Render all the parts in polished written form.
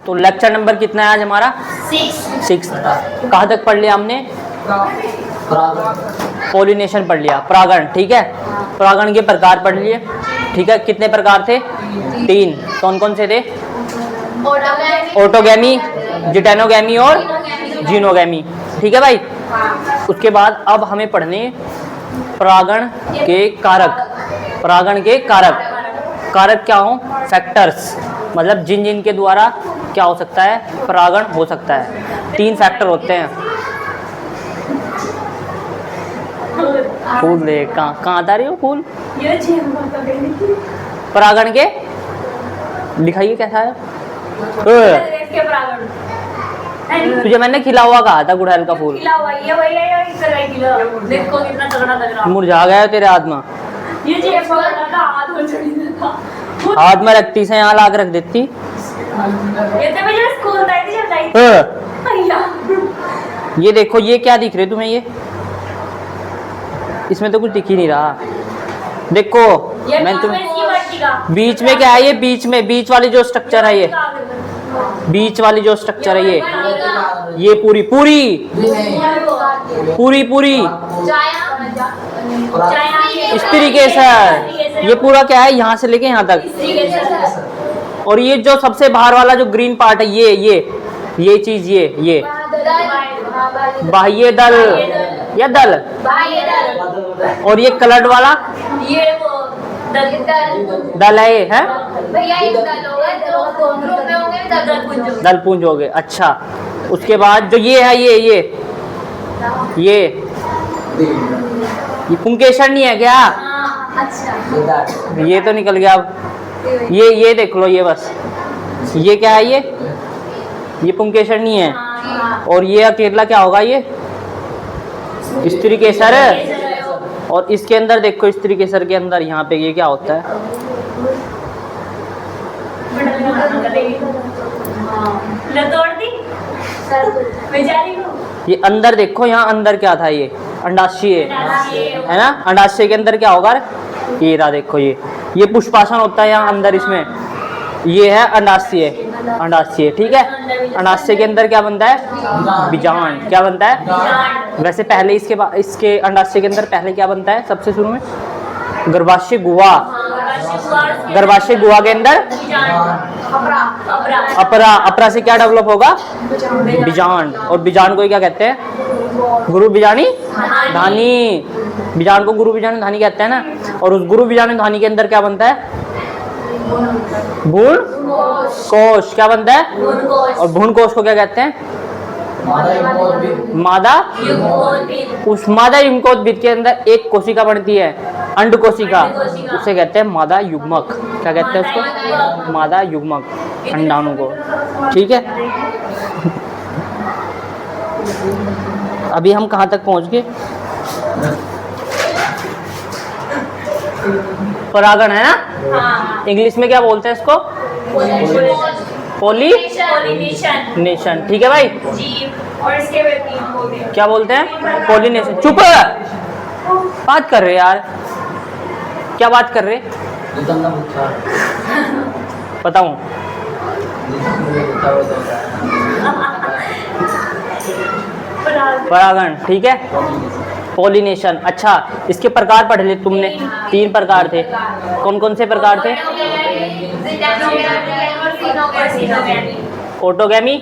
तो lecture number कितना है आज हमारा? 6। कहाँ तक पढ़ लिया हमने? पोलिनेशन पढ़ लिया, परागण। ठीक है, परागण के प्रकार पढ़ लिए। ठीक है, कितने प्रकार थे? 3। कौन कौन से थे? ऑटोगैमी, जिटेनोगैमी और जीनोगैमी। ठीक है भाई। उसके बाद अब हमें पढ़ने परागण के कारक। परागण के कारक, कारक क्या हो? फैक्टर्स, मतलब जिन जिन के द्वारा क्या हो सकता है? परागण हो सकता है। 3 फैक्टर होते हैं। फूल ले, कहाँ आ रही हो फूल? परागण के दिखाइए कैसा है। तुझे मैंने खिला हुआ कहा था गुड़हल का फूल, मुरझा गया तेरे हाथ में। हाथ में रखती से यहाँ ला के रख देती। ये देखो, ये क्या दिख रहे तुम्हें? ये इसमें तो कुछ दिख ही नहीं रहा। देखो मैं तुम्हें बीच में क्या है? ये बीच में, बीच वाली जो स्ट्रक्चर है, ये बीच वाली जो स्ट्रक्चर है, ये पूरी पूरी पूरी पूरी इस तरीके से, ये पूरा क्या है? यहाँ से लेके यहाँ तक। और ये जो सबसे बाहर वाला जो ग्रीन पार्ट है, ये चीज, ये बाह्य दल या दल, और ये कलर्ड वाला ये वो दल है, ये है दलपुंज हो गए। अच्छा, उसके बाद जो ये है, ये पुंकेसर नहीं है क्या? अच्छा, ये तो निकल गया। अब ये देख लो, ये बस, ये क्या है? ये पुंकेसर नहीं है। और ये अकेला क्या होगा? ये स्त्री केसर है। और इसके अंदर देखो, स्त्री केसर के अंदर यहाँ पे ये क्या होता है? ये अंदर देखो, यहाँ अंदर क्या था? ये अंडाशय है ना? अंडाशय के अंदर क्या होगा? ये रहा, देखो, ये पुष्पासन होता है यहाँ अंदर। इसमें ये है अंडाशय, अंडाशय। ठीक है, अंडाशय के अंदर क्या बनता है? बीजांड। क्या बनता है? वैसे पहले इसके अंडाशय के अंदर पहले क्या बनता है? सबसे शुरू में गर्भाशय गुहा। गर्भाशय गुहा के अंदर अपरा से क्या डेवलप होगा? बीजांड। और बीजांड को क्या कहते हैं? गुरु बीजाणी धानी। बीजांड को गुरु बीजाणी धानी कहते हैं ना। और उस गुरु बीजाणी धानी के अंदर क्या बनता है? भ्रूण कोश। क्या बनता है? और भ्रूण कोश को क्या कहते हैं? मादा। उस मादा युग्मकोद्भिद के अंदर एक कोशिका बनती है, अंड कोशिका, उसे कहते हैं मादा युग्मक। क्या कहते हैं उसको? मादा युग्मक, अंडाणु को। ठीक है, अभी हम कहाँ तक पहुँच गए? परागण है ना? हाँ। इंग्लिश में क्या बोलते हैं इसको? पोलिनेशन। ठीक है भाई जी। और इसके क्या बोलते हैं? पोलिनेशन। चुप, बात कर रहे यार, क्या बात कर रहे? बताऊं? परागण। ठीक है, पोलिनेशन। अच्छा, इसके प्रकार पढ़ लिए तुमने? 3 प्रकार थे। कौन कौन से प्रकार थे? ऑटोगैमी,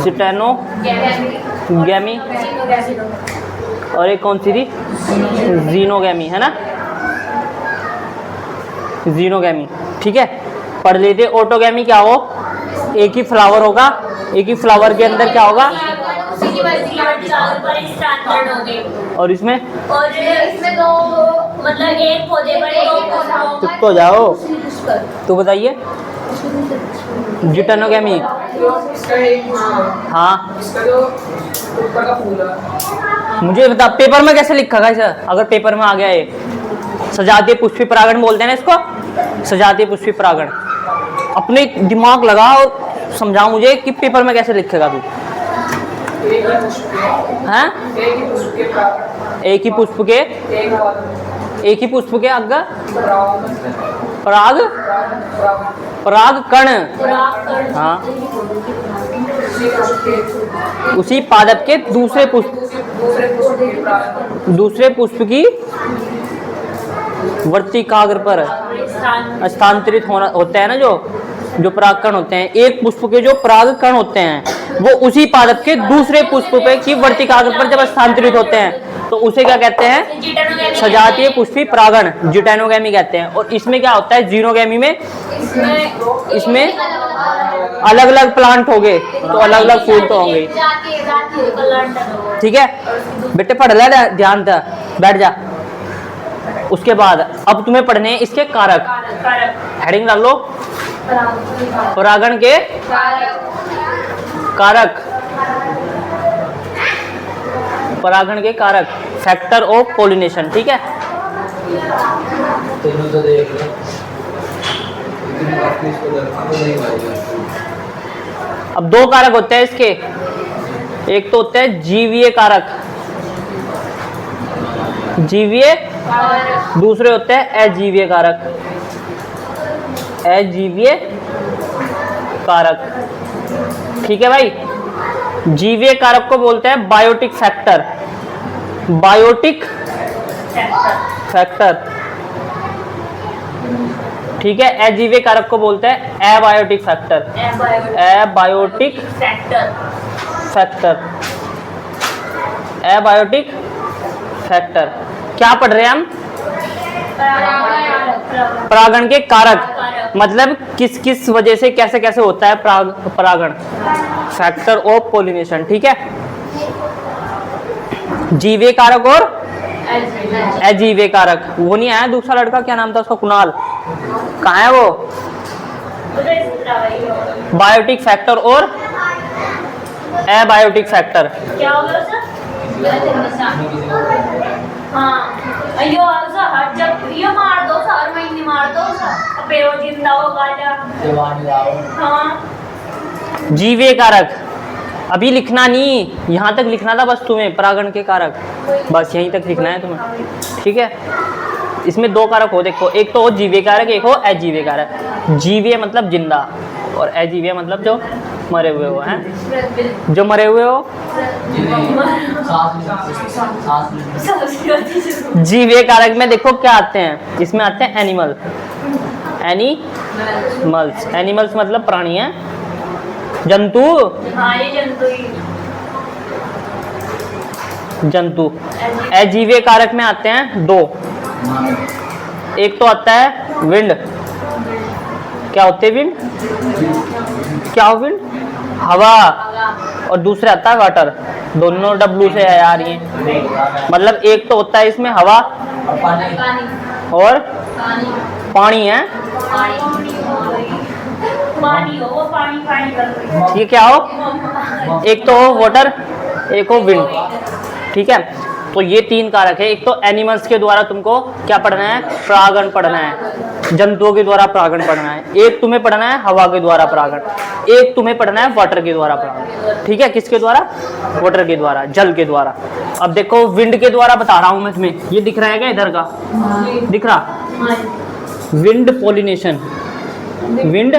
जिटेनोगैमी, और एक कौन सी थी? जीनोगैमी, है ना? जीनोगैमी। ठीक है, पढ़ लेते। ऑटोगैमी क्या हो? एक ही फ्लावर होगा, एक ही फ्लावर के अंदर क्या होगा? और इसमें तो मतलब एक पौधे पर चुप तो जाओ। तो बताइए, जिटेनोगैमी। हाँ, मुझे बता, पेपर में कैसे लिखा था इसे? अगर पेपर में आ गया ये सजातीय पुष्पी परागण बोलते हैं ना इसको, सजातीय पुष्पी परागण। अपने दिमाग लगा और समझाओ मुझे कि पेपर में कैसे लिखेगा तू? हैं? एक ही पुष्प के एक ही पुष्प के अग्र पराग पराग कण, हाँ, उसी पादप के दूसरे पुष्प की वर्तिकाग्र पर स्थानांतरित होना होता है ना, जो परागकण होते हैं, एक पुष्प के जो परागकण होते हैं वो उसी पादप के दूसरे पुष्प पे की वर्तिकाग्र पर जब स्थानांतरित होते हैं तो उसे क्या कहते हैं? सजातीय पुष्पी परागण, जिटेनोगैमी कहते हैं। और इसमें क्या होता है? जीनोगैमी में इसमें अलग अलग प्लांट होंगे तो अलग अलग फूल तो होंगे। ठीक है बेटे, पढ़ ले, ध्यान से बैठ जा। उसके बाद अब तुम्हें पढ़ने हैं इसके कारक। हेडिंग डाल लो, परागण के कारक, परागण के कारक, फैक्टर ऑफ पोलिनेशन। ठीक है, अब दो कारक होते हैं इसके, एक तो होते हैं जीवीय कारक, जीवीय, दूसरे होते हैं अजीवीय कारक, अजीवीय कारक। ठीक है भाई, जीवीय कारक को बोलते हैं बायोटिक फैक्टर, बायोटिक फैक्टर। ठीक है, अजीवीय कारक को बोलते हैं abiotic factor, abiotic factor, abiotic factor. क्या पढ़ रहे हैं हम? परागण के कारक, मतलब किस किस वजह से कैसे कैसे होता है परागण, फैक्टर ऑफ पोलिनेशन। ठीक है, जीवीय कारक और अजीवीय कारक। वो नहीं आया दूसरा लड़का, क्या नाम था उसका? कुणाल, कहाँ है वो? बायोटिक फैक्टर और एबायोटिक फैक्टर। क्या होगा सर? हाँ, जब ये मार दो सर, महीने मार दो सर, फिर वो जिंदा होगा। हाँ, जीवीय कारक अभी लिखना नहीं, यहाँ तक लिखना था बस तुम्हें, परागण के कारक बस यहीं तक लिखना है तुम्हें। ठीक है, इसमें दो कारक हो, देखो, एक तो हो जीवीय कारक, एक हो अजीवीय कारक। जीवीय मतलब जिंदा और अजीवीय मतलब जो मरे हुए हो, हैं जो मरे हुए हो। जीवीय कारक में देखो क्या आते हैं, इसमें आते हैं एनिमल, एनिमल्स, एनिमल्स मतलब प्राणी हैं, जंतु। हाँ, ये जंतु ही, जंतु। अजीवीय कारक में आते हैं दो, एक तो आता है विंड, क्या होते हैं विंड, क्या हो विंड? हवा, और दूसरा आता है वाटर, दोनों डब्लू से है यार ये, मतलब एक तो होता है इसमें हवा और पानी है, ये क्या हो, एक तो हो वाटर, एक हो विंड। ठीक है, तो ये तीन कारक है। एक तो एनिमल्स के द्वारा तुमको क्या पढ़ना है? परागण पढ़ना है, जंतुओं के द्वारा परागण पढ़ना है। एक तुम्हें पढ़ना है हवा के द्वारा परागण, एक तुम्हें पढ़ना है वाटर के द्वारा परागण। ठीक है, किसके द्वारा? वाटर के द्वारा, जल के द्वारा। अब देखो विंड के द्वारा बता रहा हूं मैं तुम्हें, ये दिख रहा है क्या इधर का? दिख रहा? विंड पोलिनेशन, विंड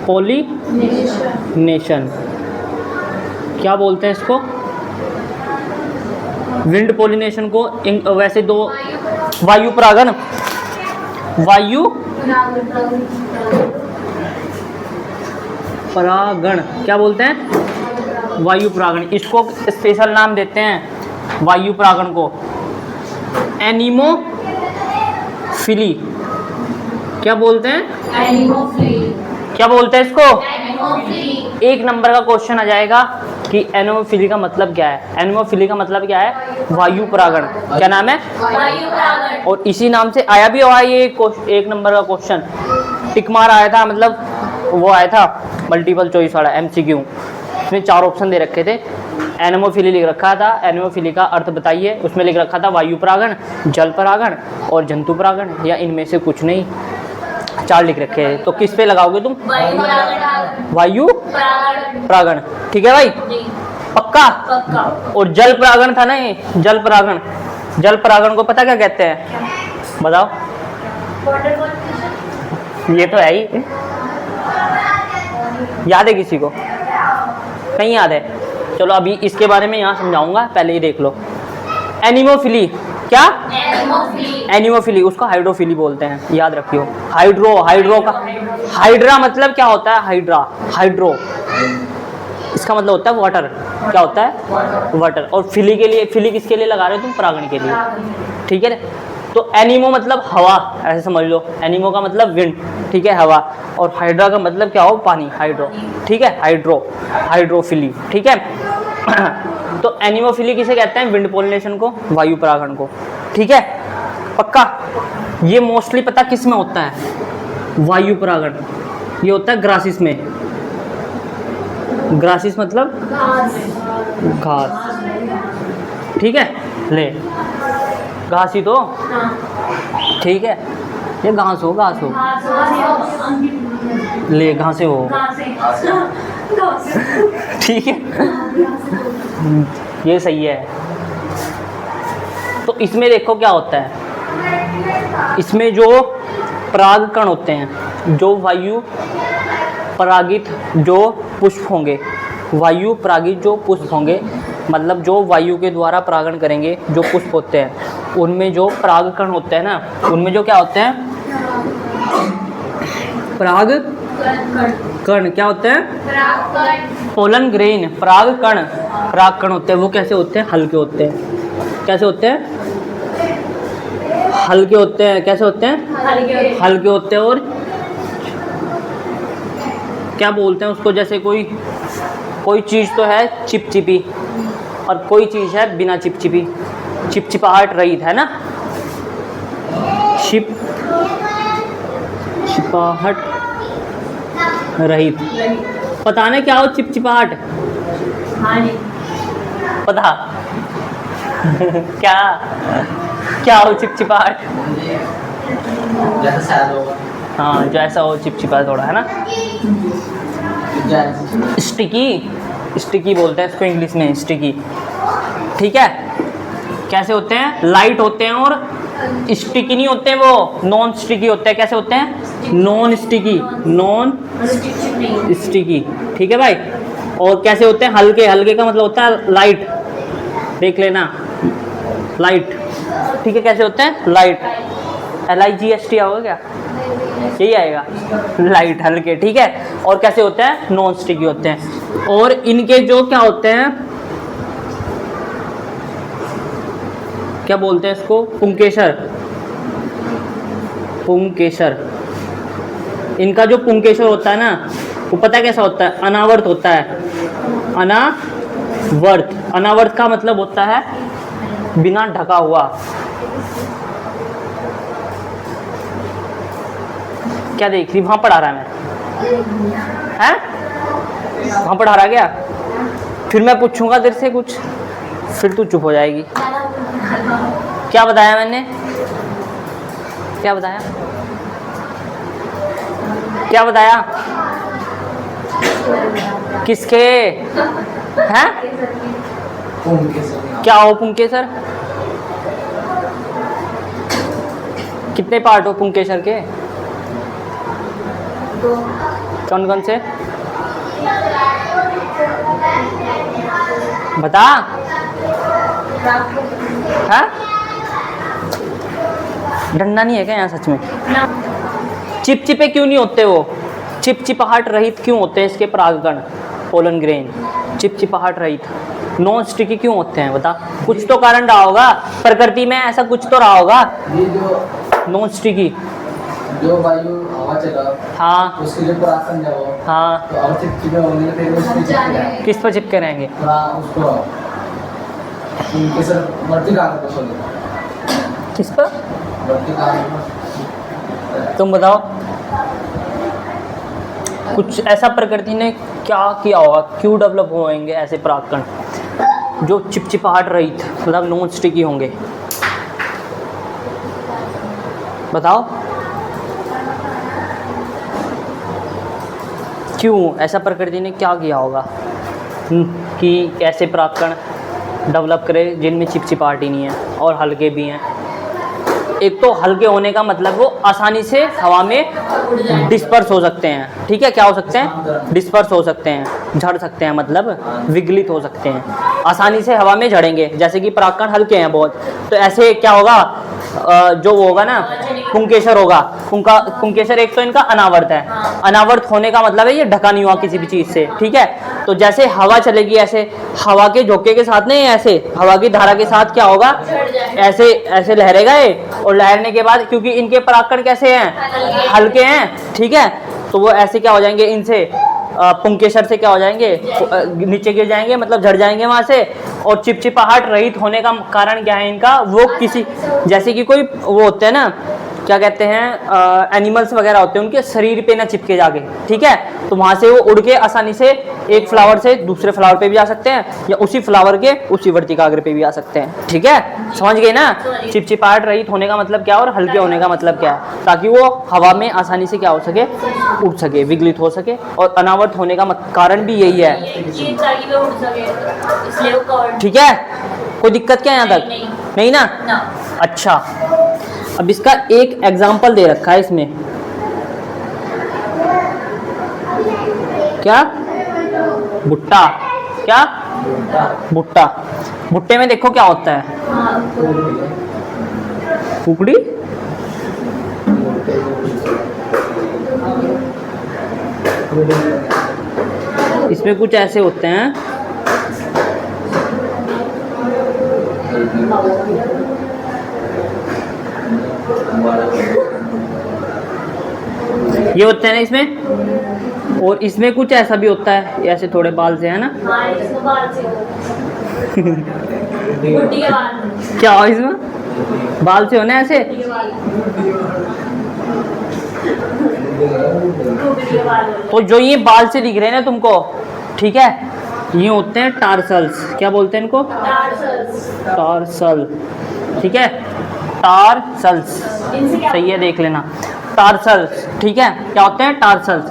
पोलिनेशन क्या बोलते हैं इसको? विंड पोलिनेशन को वैसे दो, वायु परागण, वायु परागण क्या बोलते हैं? वायु परागण। इसको स्पेशल नाम देते हैं वायु परागण को एनिमोफिली। क्या बोलते हैं? एनिमोफिली। क्या बोलते हैं इसको? एनिमोफिली। एक नंबर का क्वेश्चन आ जाएगा कि एनिमोफिली का मतलब क्या है। एनिमोफिली का मतलब क्या है? वायु परागण। क्या नाम है? वायु परागण। और इसी नाम से आया भी हुआ ये एक नंबर का क्वेश्चन, टिक मार आया था, मतलब वो आया था मल्टीपल चॉइस वाला MCQ। इसमें 4 ऑप्शन दे रखे थे, एनिमोफिली लिख रखा था, एनिमोफिली का अर्थ बताइए, उसमें लिख रखा था वायु परागण, जल परागण और जंतु परागण, या इनमें से कुछ नहीं, 4 लिख रखे हैं। तो किस पे लगाओगे तुम? वायु परागण। ठीक है भाई, पक्का? और जल परागण था ना ये, जल परागण, जल परागण को पता क्या कहते हैं? बताओ। ये तो है ही, याद है किसी को? नहीं याद है? चलो अभी इसके बारे में यहाँ समझाऊंगा, पहले ही देख लो। एनिमोफिली, क्या? एनिमोफिली, उसको हाइड्रोफिली बोलते हैं, याद रखियो। हाइड्रो का हाइड्रा मतलब क्या होता है? हाइड्रो इसका मतलब होता है वाटर। क्या होता है? वाटर। और फिली के लिए, फिली किसके लिए लगा रहे हो तुम? परागण के लिए, ठीक है। तो एनिमो मतलब हवा, ऐसे समझ लो। एनिमो का मतलब विंड, ठीक है, हवा। और हाइड्रा का मतलब क्या हो? पानी, हाइड्रो, ठीक है, हाइड्रोफिली, ठीक है। तो एनिमोफिली किसे कहते हैं? विंड पोलिनेशन को, वायु परागण को, ठीक है, पक्का। ये मोस्टली पता किस में होता है? वायु परागण। ये होता है ग्रासिस में। ग्रासिस मतलब घास, ठीक है। ले घास ही तो, ठीक है, ये घास हो ले घासे हो, ठीक है, ये सही है। तो इसमें देखो क्या होता है, इसमें जो पराग कण होते हैं, जो वायु परागित जो पुष्प होंगे, वायु परागित जो पुष्प होंगे, मतलब जो वायु के द्वारा परागण करेंगे जो पुष्प होते हैं, उनमें जो पराग कण होते हैं ना, उनमें जो क्या होते हैं? पराग कण क्या होते हैं? Pollen grain. पराग कण होते हैं। वो कैसे होते हैं? हल्के होते हैं। कैसे होते हैं? हल्के होते हैं। कैसे होते हैं? हल्के होते हैं। और क्या बोलते हैं उसको? जैसे कोई चीज़ तो है चिपचिपी और कोई चीज़ है बिना चिपचिपी, चिपचिपाहट रहित, है ना? चिपचिपाहट रहित। पता नहीं क्या हो चिपचिपाहट? पता क्या हो चिपचिपाहट? हाँ, जैसा हो चिपचिपा थोड़ा, है ना? स्टिकी बोलते हैं इसको इंग्लिश में, स्टिकी, ठीक है। कैसे होते हैं? लाइट होते हैं और स्टिकी नहीं होते हैं, वो नॉन स्टिकी होते हैं। कैसे होते हैं? नॉन स्टिकी, ठीक है भाई। और कैसे होते हैं? हल्के का मतलब होता है लाइट, देख लेना, लाइट, ठीक है। कैसे होते हैं? लाइट, LIGHT होगा क्या? यही आएगा, लाइट, हल्के, ठीक है। और कैसे होते हैं? नॉन स्टिकी होते हैं। और इनके जो क्या होते हैं, क्या बोलते हैं इसको? पुंकेसर। इनका जो पुंकेसर होता है ना, वो पता है कैसा होता है? अनावर्त होता है। अनावर्त का मतलब होता है बिना ढका हुआ। क्या देख रही? वहां पढ़ा रहा है वहां पढ़ा रहा क्या? फिर मैं पूछूंगा तेरे से कुछ, फिर तू चुप हो जाएगी। क्या बताया मैंने? क्या बताया? किसके हैं? क्या हो पुंकेसर? कितने पार्ट हो पुंकेसर के? कौन से? बता। हाँ? डंडा नहीं है क्या यहाँ सच में? चिपचिपे क्यों नहीं होते वो? चिपचिपाहट रहित क्यों होते हैं इसके परागकण, पोलन ग्रेन? चिपचिपाहट रहित, नॉन स्टिकी क्यों होते हैं? बता, कुछ तो कारण रहा होगा प्रकृति में, ऐसा कुछ तो रहा होगा। ये जो नॉन स्टिकी, जो वायु हवा चला, हाँ, उसके जो परागकण है वो, हाँ, तो अगर चिपचिपे होंगे तो फिर वो उसमें चिपक जाएंगे। किस पर चिपके रहेंगे? उसको पुंकेसर वर्तिकाग्र पर चलेगा। किस पर? वर्तिकाग्र। तुम बताओ, कुछ ऐसा प्रकृति ने क्या किया होगा, क्यों डेवलप होंगे ऐसे परागकण जो चिपचिपाहट रहित, मतलब नॉन स्टिकी होंगे? बताओ क्यों ऐसा प्रकृति ने क्या किया होगा कि ऐसे परागकण डेवलप करे जिनमें चिपचिपाहट ही नहीं है और हल्के भी हैं। एक तो हल्के होने का मतलब वो आसानी से हवा में डिस्पर्स हो सकते हैं, ठीक है, क्या हो सकते हैं, डिस्पर्स हो सकते हैं, झड़ सकते हैं, मतलब विगलित हो सकते हैं, आसानी से हवा में झड़ेंगे। जैसे कि परागकण हल्के हैं बहुत, तो ऐसे क्या होगा, जो वो होगा ना पुंकेसर होगा, पुंकेसर एक तो इनका अनावर्त है, अनावर्त होने का मतलब है ये ढका नहीं हुआ किसी भी चीज़ से, ठीक है। तो जैसे हवा चलेगी ऐसे हवा के झोंके के साथ नहीं, ऐसे हवा की धारा के साथ क्या होगा, ऐसे ऐसे लहरेगा ये, और लहरने के बाद क्योंकि इनके परागकण कैसे हैं, हल्के हैं, ठीक है, तो वो ऐसे क्या हो जाएंगे, इनसे पुंकेसर से क्या हो जाएंगे, नीचे गिर जाएंगे, मतलब झड़ जाएंगे वहां से। और चिपचिपाहट रहित होने का कारण क्या है इनका, वो किसी जैसे कि कोई वो होते हैं ना, क्या कहते हैं, एनिमल्स वगैरह होते हैं, उनके शरीर पे ना चिपके जाके, ठीक है, तो वहां से वो उड़ के आसानी से एक फ्लावर से दूसरे फ्लावर पे भी आ सकते हैं, या उसी फ्लावर के उसी वर्तिकाग्र पे भी आ सकते हैं, ठीक है, समझ गए ना। चिपचिपाहट रहित होने का मतलब क्या और हल्के होने का मतलब क्या है, ताकि वो हवा में आसानी से क्या हो सके, उड़ सके, विगलित हो सके। और अनावर्त होने का कारण भी यही है, ठीक है। कोई दिक्कत क्या है यहाँ तक, नहीं ना? अच्छा, अब इसका एक एग्जाम्पल दे रखा है इसमें, क्या, भुट्टा, क्या, भुट्टा। भुट्टे में देखो क्या होता है, कुकड़ी, इसमें कुछ ऐसे होते हैं, ये होते हैं ना इसमें, और इसमें कुछ ऐसा भी होता है, ऐसे थोड़े बाल से, है ना। क्या हो इसमें, बाल से होने ऐसे, तो जो ये बाल से दिख रहे हैं ना तुमको, ठीक है, ये होते हैं टार्सल्स। क्या बोलते हैं इनको, टार्सल, ठीक है, टार्सल्स, सही है, देख लेना, टार्सल्स, ठीक है, क्या होते हैं, टार्सल्स।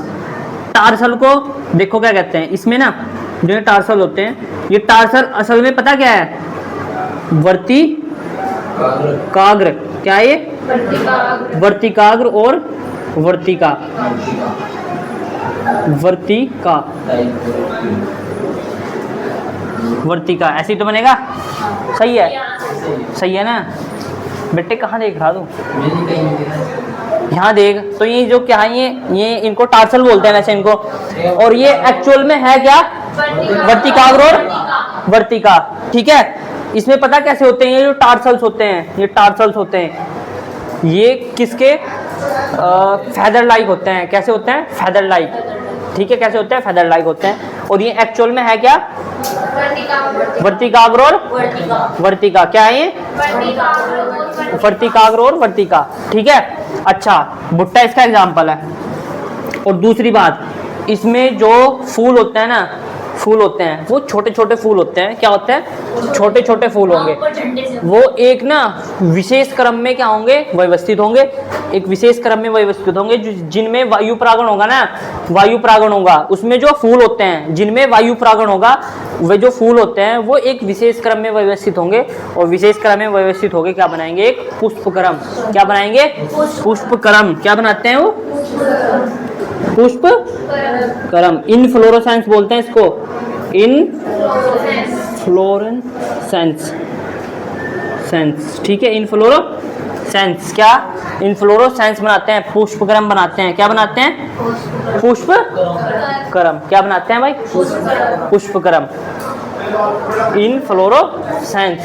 टार्सल को देखो क्या कहते हैं, इसमें ना जो ये टार्सल होते हैं, ये टार्सल असल में पता क्या है, वर्तिकाग्र, क्या है ये, वर्तिकाग्र और वर्तिका, वर्तिका, वर्तिका, ऐसे ही तो बनेगा, सही है, सही है ना बेटे। कहाँ देख रहा तू, यहाँ देख, तो ये जो क्या है, ये इनको टार्सल बोलते हैं वैसे इनको, और ये एक्चुअल में है क्या, वर्तिकाग्र और वर्तिका, ठीक है। इसमें पता कैसे होते हैं, ये जो टार्सल्स होते हैं, ये टार्सल्स होते हैं, ये किसके, फेदर लाइक होते हैं, कैसे होते हैं, फेदर लाइक, ठीक है, कैसे होते हैं, फेदर लाइक होते हैं, और ये एक्चुअल में है क्या, वर्तिकाग्र और वर्तिका, क्या है ये, वर्तिकाग्र और वर्तिका, ठीक है। अच्छा, भुट्टा इसका एग्जाम्पल है। और दूसरी बात, इसमें जो फूल होते हैं ना, फूल होते हैं वो छोटे छोटे फूल होते हैं, क्या होते हैं, छोटे छोटे फूल होंगे, वो एक ना विशेष क्रम में क्या होंगे, व्यवस्थित होंगे, एक विशेष क्रम में व्यवस्थित होंगे, जिनमें वायु परागण होगा ना, वायु परागण होगा, उसमें जो फूल होते हैं जिनमें वायु परागण होगा, वे जो फूल होते हैं वो एक विशेष क्रम में व्यवस्थित होंगे, और विशेष क्रम में व्यवस्थित होकर क्या बनाएंगे, एक पुष्पक्रम, क्या बनाएंगे, पुष्पक्रम, क्या बनाते हैं वो, पुष्पक्रम, इनफ्लोरोसेंस बोलते हैं इसको, इनफ्लोरेसेंस, सेंस, ठीक है, इनफ्लोरोसेंस, क्या, इनफ्लोरोसेंस बनाते हैं, पुष्पक्रम बनाते हैं, क्या बनाते हैं, पुष्पक्रम, क्या बनाते हैं भाई, पुष्पक्रम, इनफ्लोरोसेंस।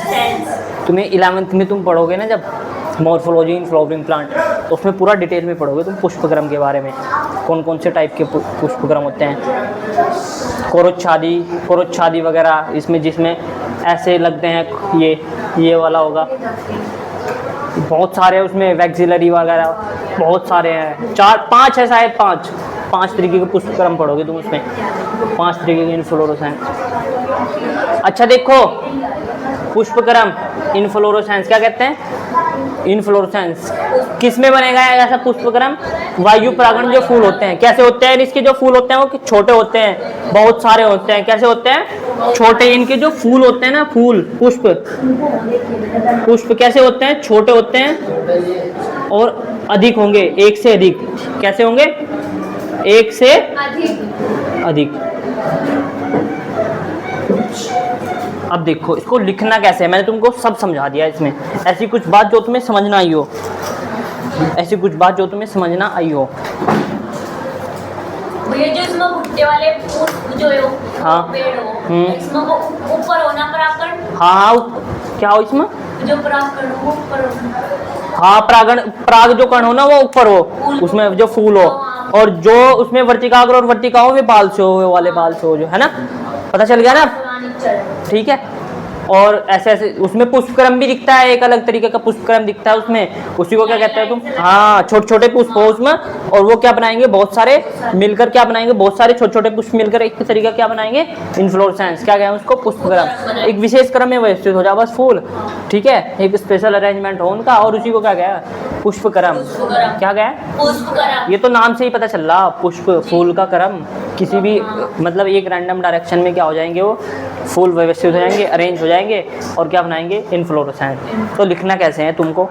तुम्हें 11वीं में तुम पढ़ोगे ना जब मॉर्फोलॉजी इन फ्लावरिंग प्लांट, तो उसमें पूरा डिटेल में पढ़ोगे तुम पुष्पक्रम के बारे में, कौन कौन से टाइप के पुष्पक्रम होते हैं, कोरोच्छादी वगैरह, इसमें जिसमें ऐसे लगते हैं, ये वाला होगा, बहुत सारे उसमें वैक्सिलरी वगैरह बहुत सारे हैं, 4-5 है शायद, 5 तरीके के पुष्पक्रम पढ़ोगे तुम उसमें, 5 तरीके के इनफ्लोरोसेंस। अच्छा देखो, पुष्पक्रम, इनफ्लोरेसेंस, क्या कहते हैं? इनफ्लोरेसेंस। किस में बनेगा ऐसा पुष्पक्रम? वायु परागण जो फूल होते हैं कैसे होते हैं? इसके जो फूल होते हैं वो छोटे होते हैं, बहुत सारे होते हैं। कैसे होते हैं? छोटे। इनके जो फूल होते हैं ना, फूल, पुष्प, पुष्प कैसे होते हैं? छोटे होते हैं और अधिक होंगे, एक से अधिक। कैसे होंगे? एक से अधिक। अब देखो इसको लिखना कैसे है, मैंने तुमको सब समझा दिया इसमें। ऐसी कुछ बात जो तुम्हें समझना आई हो, ऐसी कुछ बात जो तुम्हें समझना आई हो। ये जो इसमें भुट्टे वाले फूल जो है वो हाँ। पेड़ हो, इसमें वो ऊपर होना परागण। हाँ, क्या हो इसमें? जो परागण हो ऊपर होना। हाँ, परागण, पराग जो कण हो ना वो ऊपर हो, उसमें जो फूल हो, और जो उसमें वर्तिकाग्र और वर्तिका हो वे बाल से हो, वे वाले बाल से हो, जो है ना, पता चल गया ना? ठीक है। और ऐसे ऐसे उसमें पुष्पक्रम भी दिखता है, एक अलग तरीके का पुष्पक्रम दिखता है उसमें। उसी को क्या कहते हैं तुम? हाँ, छोटे छोटे पुष्प हो उसमें, और वो क्या बनाएंगे? बहुत सारे मिलकर क्या बनाएंगे? बहुत सारे छोटे छोटे पुष्प मिलकर एक तरीका क्या बनाएंगे? इन्फ्लोरेसेंस। क्या कहें उसको? पुष्पक्रम। एक विशेष क्रम में व्यवस्थित हो जाए बस फूल, ठीक है, एक स्पेशल अरेंजमेंट हो उनका, और उसी को क्या कहा? पुष्पक्रम। क्या कहा? पुष्पक्रम। ये तो नाम से ही पता चल रहा, पुष्प, फूल का क्रम। किसी भी मतलब एक रैंडम डायरेक्शन में क्या हो जाएंगे? वो फूल व्यवस्थित हो जाएंगे, अरेंज हो जाएंगे, और क्या बनाएंगे? इन्फ्लोरेसेंस। तो लिखना कैसे है तुमको?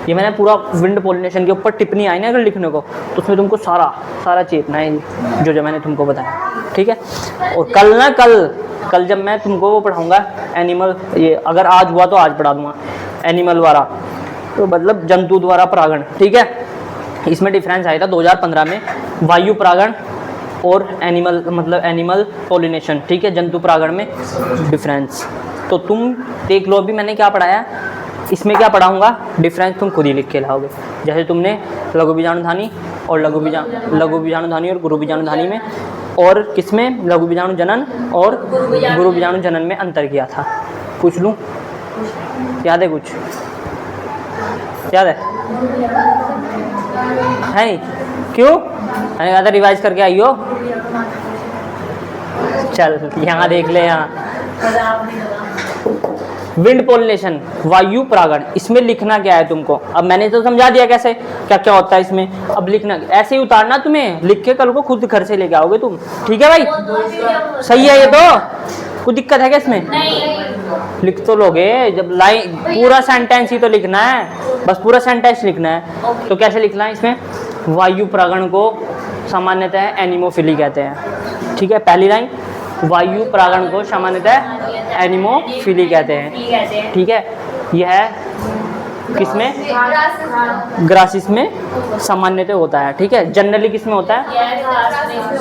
ये मैंने पूरा विंड पोलिनेशन के ऊपर टिप्पणी आई ना अगर लिखने को, तो उसमें तुमको सारा चेतना है जो मैंने तुमको बताया, ठीक है। और कल जब मैं तुमको वो पढ़ाऊँगा एनिमल, ये अगर आज हुआ तो आज पढ़ा दूँगा, एनिमल द्वारा, तो मतलब जंतु द्वारा परागण, ठीक है। इसमें डिफरेंस आया था 2015 में, वायु परागण और एनिमल, मतलब एनिमल पोलिनेशन, ठीक है, जंतु परागण में डिफरेंस। तो तुम देख लो अभी मैंने क्या पढ़ाया, इसमें क्या पढ़ाऊंगा, डिफरेंस तुम खुद ही लिख के लाओगे। जैसे तुमने लघु बीजाणुधानी और लघु बीजाणुधानी और गुरु बीजाणुधानी में, और किसमें? लघु बीजाणु जनन और गुरु बीजाणु जनन में अंतर किया था। पूछ लूँ? याद है कुछ? याद है नहीं? क्यों? मैंने कहा था रिवाइज करके आई हो। चल यहाँ देख ले, यहाँ विंड पोलिनेशन, वायु परागण, इसमें लिखना क्या है तुमको? अब मैंने तो समझा दिया कैसे क्या क्या होता है इसमें। अब लिखना ऐसे ही उतारना, तुम्हें लिख के कल को खुद घर से लेके आओगे तुम, ठीक है भाई? सही है ये तो? कोई दिक्कत है क्या इसमें? लिख तो लोगे, जब लाइन पूरा सेंटेंस ही तो लिखना है, बस पूरा सेंटेंस लिखना है। तो कैसे लिखना है इसमें? वायु परागण को सामान्यतः एनिमोफिली कहते हैं, ठीक है। पहली लाइन, वायु परागण को सामान्यतः एनिमोफिली कहते हैं, ठीक है। यह किसमें? ग्रासिस में सामान्यतः होता है, ठीक है। जनरली किसमें होता है?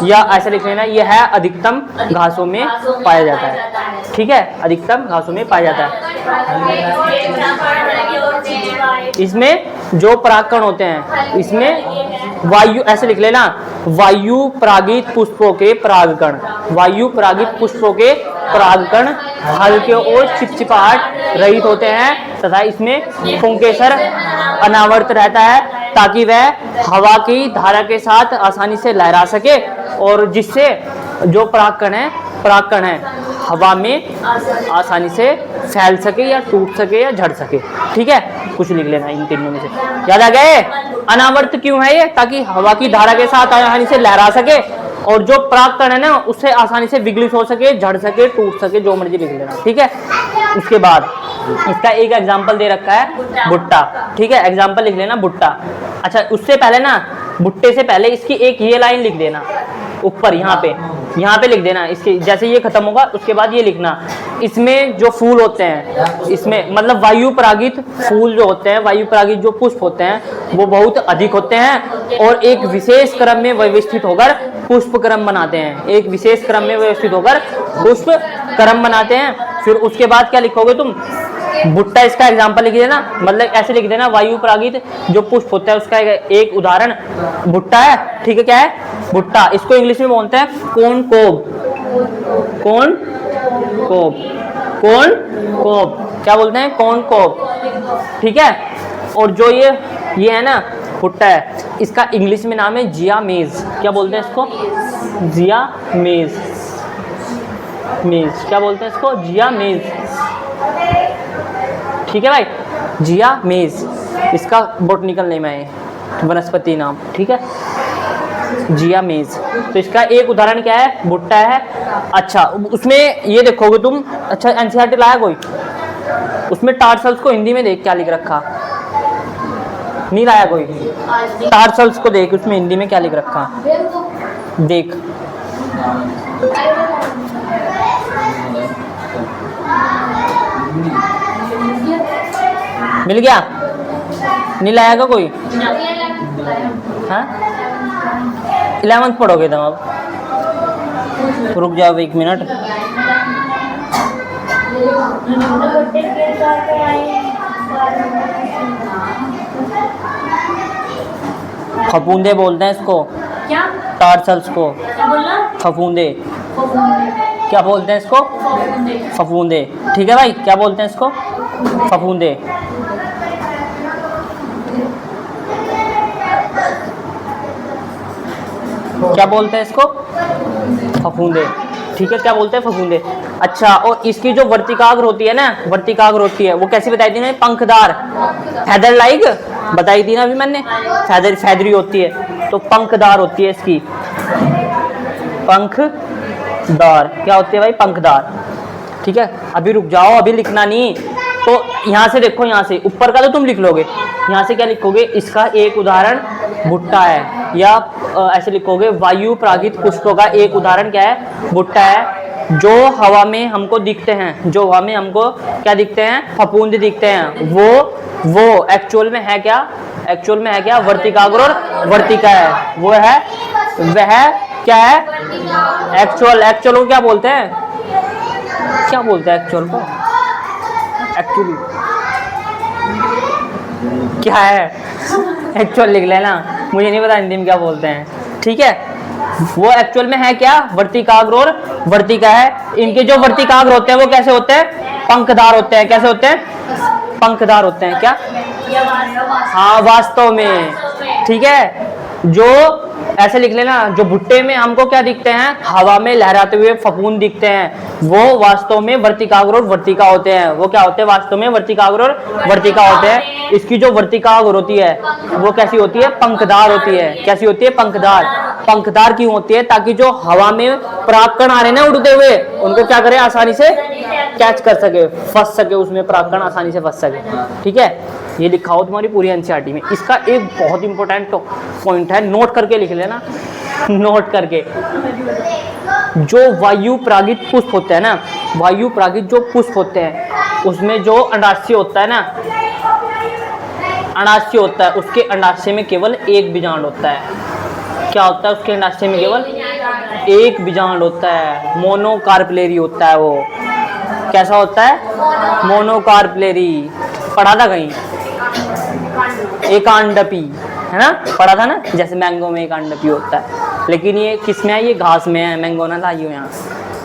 या ऐसे लिख लेना, यह है अधिकतम घासों में पाया जाता है, ठीक है, अधिकतम घासों में पाया जाता है। इसमें जो परागकण होते हैं, इसमें वायु, ऐसे लिख लेना, वायु परागित पुष्पों के परागकण, वायु परागित पुष्पों के परागकण हल्के और चिपचिपाहट रहित होते हैं, तथा इसमें पुंकेसर अनावर्त रहता है, ताकि वह हवा की धारा के साथ आसानी से लहरा सके, और जिससे जो परागकण है हवा में आसानी से फैल सके या टूट सके या झड़ सके, ठीक है। कुछ लिख लेना इन तीनों में से। याद आ गए? अनावर्त क्यों है ये? ताकि हवा की धारा के साथ आसानी से लहरा सके, और जो परागकण है ना उससे आसानी से विगलित हो सके, झड़ सके, टूट सके, जो मर्जी लिख लेना, ठीक है। उसके बाद इसका एक एग्जाम्पल दे रखा है, भुट्टा, ठीक है, एग्जाम्पल लिख लेना भुट्टा। अच्छा, उससे पहले ना, भुट्टे से पहले इसकी एक ये लाइन लिख देना ऊपर, यहाँ पे लिख देना। इसके जैसे ये खत्म होगा उसके बाद ये लिखना, इसमें जो फूल होते हैं, इसमें मतलब वायु परागित फूल जो होते हैं, वायु परागित जो पुष्प होते हैं वो बहुत अधिक होते हैं, और एक विशेष क्रम में व्यवस्थित होकर पुष्प क्रम बनाते हैं, एक विशेष क्रम में व्यवस्थित होकर पुष्प क्रम बनाते हैं। फिर उसके बाद क्या लिखोगे तुम? भुट्टा, इसका एग्जाम्पल लिख देना, मतलब ऐसे लिख देना, वायु परागित जो पुष्प होता है उसका एक उदाहरण भुट्टा है, ठीक है। क्या है? भुट्टा। इसको इंग्लिश में बोलते हैं कोन कोब, कोन कोब, क्या बोलते हैं? कोन कोब, ठीक है। और जो ये है ना भुट्टा है, इसका इंग्लिश में नाम है जिया मेज। क्या बोलते हैं इसको? जिया मेज, क्या बोलते हैं इसको? जिया मेज, ठीक है भाई, जिया मेज इसका बोटनिकल नेम है, वनस्पति नाम, ठीक है, जिया मेज। तो इसका एक उदाहरण क्या है, भुट्टा है। अच्छा उसमें ये देखोगे तुम, अच्छा एनसीईआरटी लाया कोई, उसमें टार्सल्स को हिंदी में देख क्या लिख रखा, नहीं लाया कोई, टार्सल्स को देख उसमें हिंदी में क्या लिख रखा, देख मिल गया, नहीं लाएगा कोई, हाँ 11th पढ़ोगे तुम अब, रुक जाओ एक मिनट। फफूंदे बोलते हैं इसको, क्या टार्सल्स को क्या बोलना, फफूंदे, फफूंदे, क्या बोलते हैं इसको, फफूंदे, फफूंदे, ठीक है भाई, क्या बोलते हैं इसको, फफूंदे। क्या बोलते हैं इसको, फफूंदे, ठीक है, क्या बोलते हैं, फफूंदे। अच्छा और इसकी जो वर्तिकाग्र होती है ना, वर्तिकाग्र होती है वो कैसी बताई थी ना, पंखदार, फैदर लाइक बताई थी ना अभी मैंने, फैदर फैदरी होती है, तो पंखदार होती है इसकी, पंखदार, क्या होती है भाई, पंखदार, ठीक है। अभी रुक जाओ, अभी लिखना नहीं, तो यहाँ से देखो, यहाँ से ऊपर का तो तुम लिख लोगे, यहाँ से क्या लिखोगे, इसका एक उदाहरण भुट्टा है, या ऐसे लिखोगे वायु परागित पुष्पों का एक उदाहरण क्या है, भुट्टा है, जो हवा में हमको दिखते हैं, जो हवा में हमको क्या दिखते हैं, फफूंदे दिखते हैं, वो एक्चुअल में है क्या, एक्चुअल में है क्या, वर्तिकाग्र और वर्तिका है, वो है, वह क्या है, एक्चुअल, एक्चुअल को क्या बोलते हैं, क्या बोलते हैं एक्चुअल को, एक्चुअली क्या है, एक्चुअल लिख लेना, मुझे नहीं पता हिंदी में क्या बोलते हैं, ठीक है। वो एक्चुअल में है क्या, वर्तिकाग्र और वर्तिका है। इनके जो वर्तिकाग्र होते हैं वो कैसे होते हैं, पंखदार होते हैं, कैसे होते हैं, पंखदार होते हैं, क्या, हाँ वास्तव में, ठीक है। जो ऐसे लिख लेना, जो भुट्टे में हमको क्या दिखते हैं, हवा में लहराते हुए फफूंद दिखते हैं, वो वास्तव में वर्तिकाग्र और वर्तिका होते हैं, वो क्या होते हैं, वास्तव में वर्तिकाग्र और वर्तिका होते हैं। इसकी जो वर्तिकाग्र होती है वो कैसी होती है, पंखदार होती है, कैसी होती है, पंखदार। पंखदार क्यों होती है, ताकि जो हवा में परागकण आ रहे हैं ना उड़ते हुए, उनको क्या करे, आसानी से कैच कर सके, फंस सके उसमें, परागकण आसानी से फंस सके, ठीक है। ये लिखा हो तुम्हारी पूरी एनसीईआरटी में। इसका एक बहुत इंपॉर्टेंट पॉइंट है, नोट करके लिख लेना, नोट करके, जो वायु परागित पुष्प होते हैं ना, वायु परागित जो पुष्प होते हैं उसमें जो अंडाशय होता है ना, अंडाशय होता है, उसके अंडाशय में केवल एक बीजांड होता है, क्या होता है, उसके अंडाशय में केवल एक बीजांड होता है, मोनोकार्पलेरी होता है वो, कैसा होता है, मोनोकार्पलेरी, पढ़ा था कहीं, एकांडपी है ना, पढ़ा था ना, जैसे मैंगो में एकांडपी होता है, लेकिन ये किस में है, ये घास में है, मैंगो ना लाइयो यहाँ,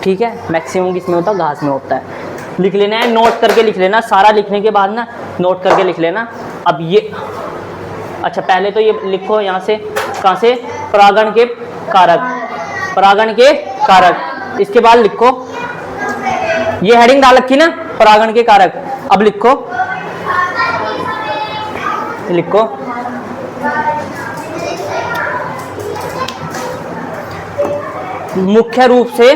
ठीक है। मैक्सिमम किस में होता है, घास में होता है। लिख लेना है, नोट करके लिख लेना, सारा लिखने के बाद ना नोट करके लिख लेना। अब ये अच्छा पहले तो ये लिखो यहाँ से, कहाँ से, परागण के कारक, परागण के कारक, इसके बाद लिखो, ये हेडिंग डाल रखी ना, परागण के कारक। अब लिखो, लिखो मुख्य रूप से,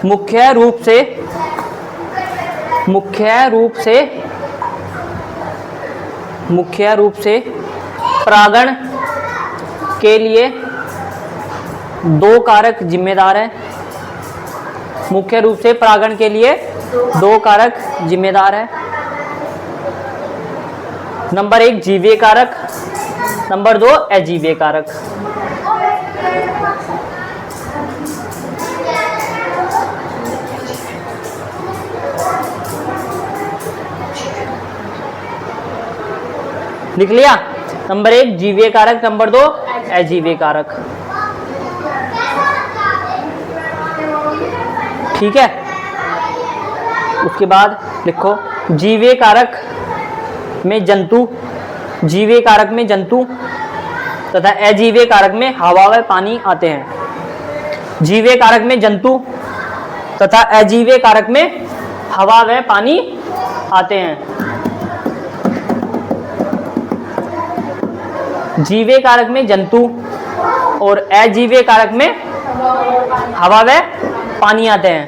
मुख्य रूप से, मुख्य रूप से, मुख्य रूप से परागण के लिए दो कारक जिम्मेदार हैं, मुख्य रूप से परागण के लिए दो कारक जिम्मेदार है। नंबर 1 जीवीय कारक, नंबर 2 अजीवीय कारक। लिख लिया, नंबर 1 जीवीय कारक, नंबर 2 अजीवीय कारक, ठीक है। उसके बाद लिखो जीवीय कारक में जंतु, जीवीय कारक में जंतु तथा अजीवीय कारक में हवा व पानी आते हैं। जीवीय कारक में जंतु तथा अजीवीय कारक में हवा व पानी आते हैं। जीवे कारक में जंतु और अजीवे कारक में हवा व पानी आते हैं।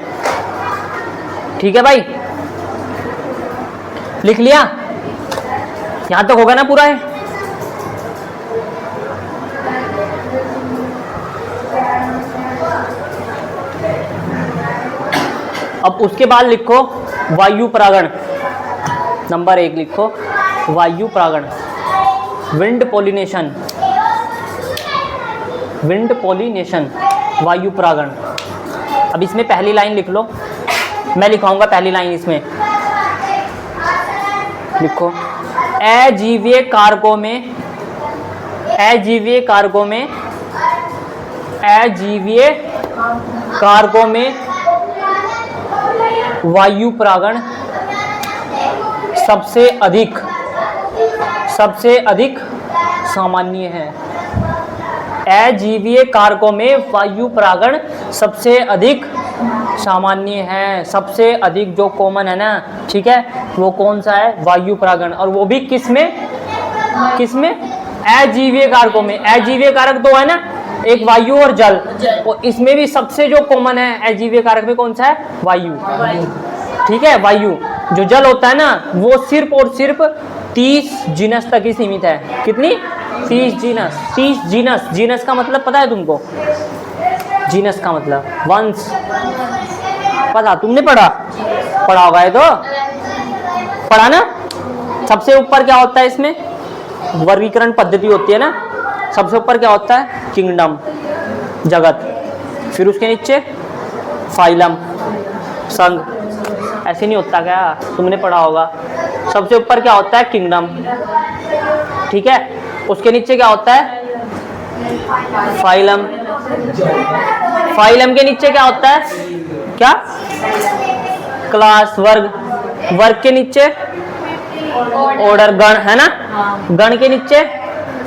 ठीक है भाई, लिख लिया? यहां तक होगा ना पूरा है? अब उसके बाद लिखो वायु परागण। नंबर 1 लिखो वायु परागण, विंड पॉलिनेशन, विंड पॉलिनेशन, वायु परागण। अब इसमें पहली लाइन लिख लो, मैं लिखाऊंगा पहली लाइन। इसमें लिखो अजीवीय कारकों में, अजीवीय कारकों में, अजीवीय कारकों में वायु परागण सबसे अधिक सामान्य है। अजीवीय कारकों में वायु परागण सबसे अधिक सामान्य है। सबसे अधिक जो कॉमन है ना, ठीक है, वो कौन सा है? वायु परागण। और वो भी किस में? अजीवीय कारकों में। अजीवीय कारक दो है ना, एक वायु और जल, और इसमें भी सबसे जो कॉमन है अजीवीय कारक में कौन सा है? वायु। ठीक है, वायु। जो जल होता है ना, वो सिर्फ और सिर्फ 30 जीनस तक ही सीमित है। कितनी? 30 जीनस। 30 जीनस, जीनस का मतलब पता है तुमको? जीनस का मतलब वंश, पता? तुमने पढ़ा होगा ये तो, पढ़ा ना? सबसे ऊपर क्या होता है इसमें? वर्गीकरण पद्धति होती है ना। सबसे ऊपर क्या होता है? किंगडम, जगत। फिर उसके नीचे फाइलम, संघ। ऐसे नहीं होता क्या? तुमने पढ़ा होगा। सबसे ऊपर क्या होता है? किंगडम, ठीक है। उसके नीचे क्या होता है? फाइलम। फाइलम के नीचे क्या होता है? क्या? क्लास, वर्ग। वर्ग के नीचे ऑर्डर, गण, है ना। गण के नीचे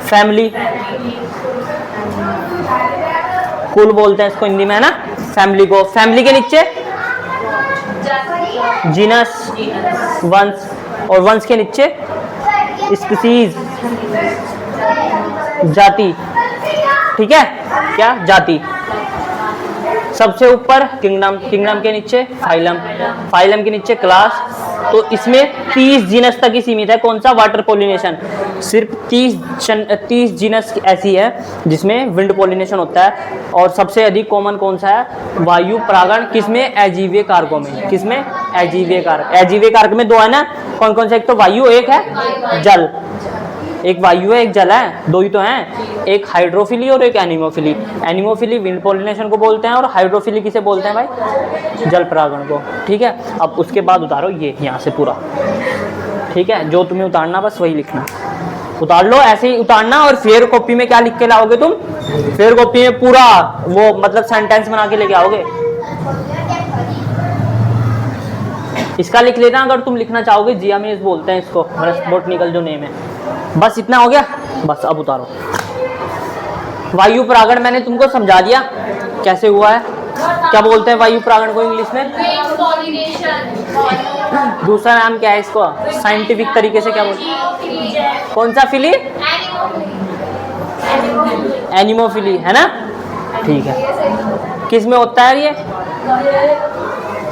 फैमिली, कुल बोलते हैं इसको हिंदी में, है ना, फैमिली को। फैमिली के नीचे जीनस, वंश, और वंश के नीचे स्पीसीज, जाति। ठीक है, क्या? जाति। सबसे ऊपर किंगडम, किंगडम के नीचे फाइलम, फाइलम के नीचे क्लास। तो इसमें 30 जीनस तक ही सीमित है। कौन सा? Water pollination. सिर्फ 30 जीनस ऐसी है जिसमें विंड पॉलिनेशन होता है। और सबसे अधिक कॉमन कौन सा है? वायु परागण। किसमें? अजीवीय कारकों में। किसमें? अजीवीय कारक। अजीवीय कारक में दो है ना, कौन कौन से? एक तो वायु, एक है जल। एक वायु है, एक जल है, दो ही तो हैं। एक हाइड्रोफिली और एक एनिमोफिली। एनिमोफिली विंड पॉलिनेशन को बोलते हैं, और हाइड्रोफिली किसे बोलते हैं भाई? जल परागण को। ठीक है। अब उसके बाद उतारो ये यहाँ से पूरा, ठीक है। जो तुम्हें उतारना बस वही लिखना, उतार लो, ऐसे ही उतारना। और फेयर कॉपी में क्या लिख के लाओगे तुम? फेयर कॉपी में पूरा वो मतलब सेंटेंस बना के लेके आओगे। इसका लिख लेना अगर तुम लिखना चाहोगे। जियामेज बोलते हैं इसको, बॉटनिकल जो नेम है। बस इतना हो गया। बस अब उतारो। वायु परागण मैंने तुमको समझा दिया कैसे हुआ है। क्या बोलते हैं वायु परागण को इंग्लिश में? दूसरा नाम क्या है इसको साइंटिफिक तरीके से? क्या बोलते हैं? कौन सा फिली? एनिमोफिली, है ना। ठीक है। किस में होता है ये?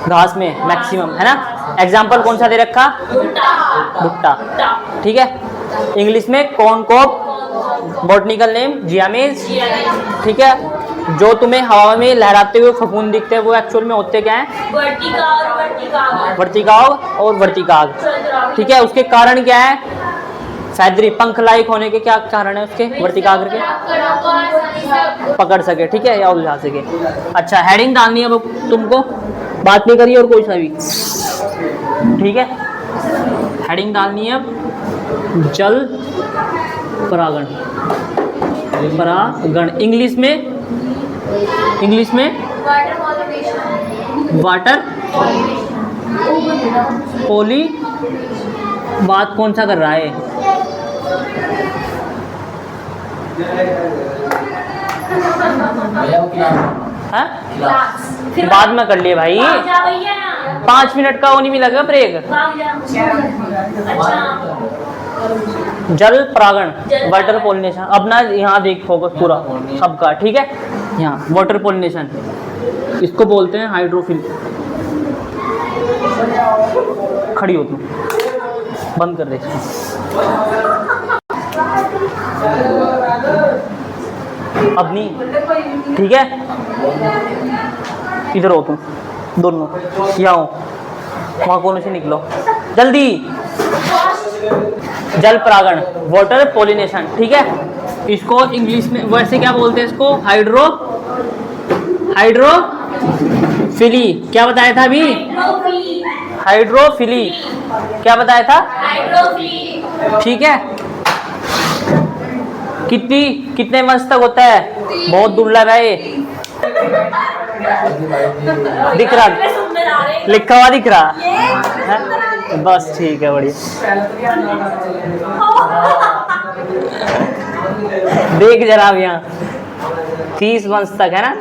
घास में मैक्सिमम, है ना। एग्जाम्पल कौन सा दे रखा? भुट्टा। ठीक है। इंग्लिश में कौन को? Botanical name जियामेज। ठीक है। जो तुम्हें हवा में लहराते हुए फफूंद दिखते हैं वो एक्चुअल में होते क्या हैं? वर्तिकाग और वर्तिकाग। ठीक है। उसके कारण क्या है? फैदरी, पंख लाइक होने के क्या कारण है उसके? वर्तिकाग्र के पकड़ सके, ठीक है, या उलझा सके। अच्छा, हेडिंग डालनी है अब तुमको, बात नहीं करिए और कोई सा भी, ठीक है। हेडिंग डालनी है जल परागण, परागण। इंग्लिश में वाटर पॉली। बात कौन सा कर रहा है? भैया वो क्या हाँ ग्लास फिर बाद में कर लिए भाई, भाग जा भैया 5 मिनट का वो नहीं मिलेगा ब्रेक। भाग जा अच्छा जल परागण, वाटर पोलिनेशन। अब ना यहाँ देख फोकस पूरा सबका, ठीक है। यहाँ वाटर पोलिनेशन, इसको बोलते हैं हाइड्रोफिल। खड़ी हो तुम, बंद कर दे इसको। अब नहीं, ठीक है। इधर हो तुम दोनों, यहाँ हो, वहाँ कोने से निकलो जल्दी। जल परागण, वाटर पोलिनेशन, ठीक है। इसको इंग्लिश में वैसे क्या बोलते हैं, इसको हाइड्रोफिली। क्या बताया था अभी? हाइड्रोफिली। क्या बताया था? हाइड्रोफिली। ठीक है। कितने वंश तक होता है? बहुत दुर्लभ है ये। दिख रहा, लिखा हुआ दिख रहा है? बस ठीक है, बढ़िया। देख जरा अब यहाँ 30 वंश तक है ना।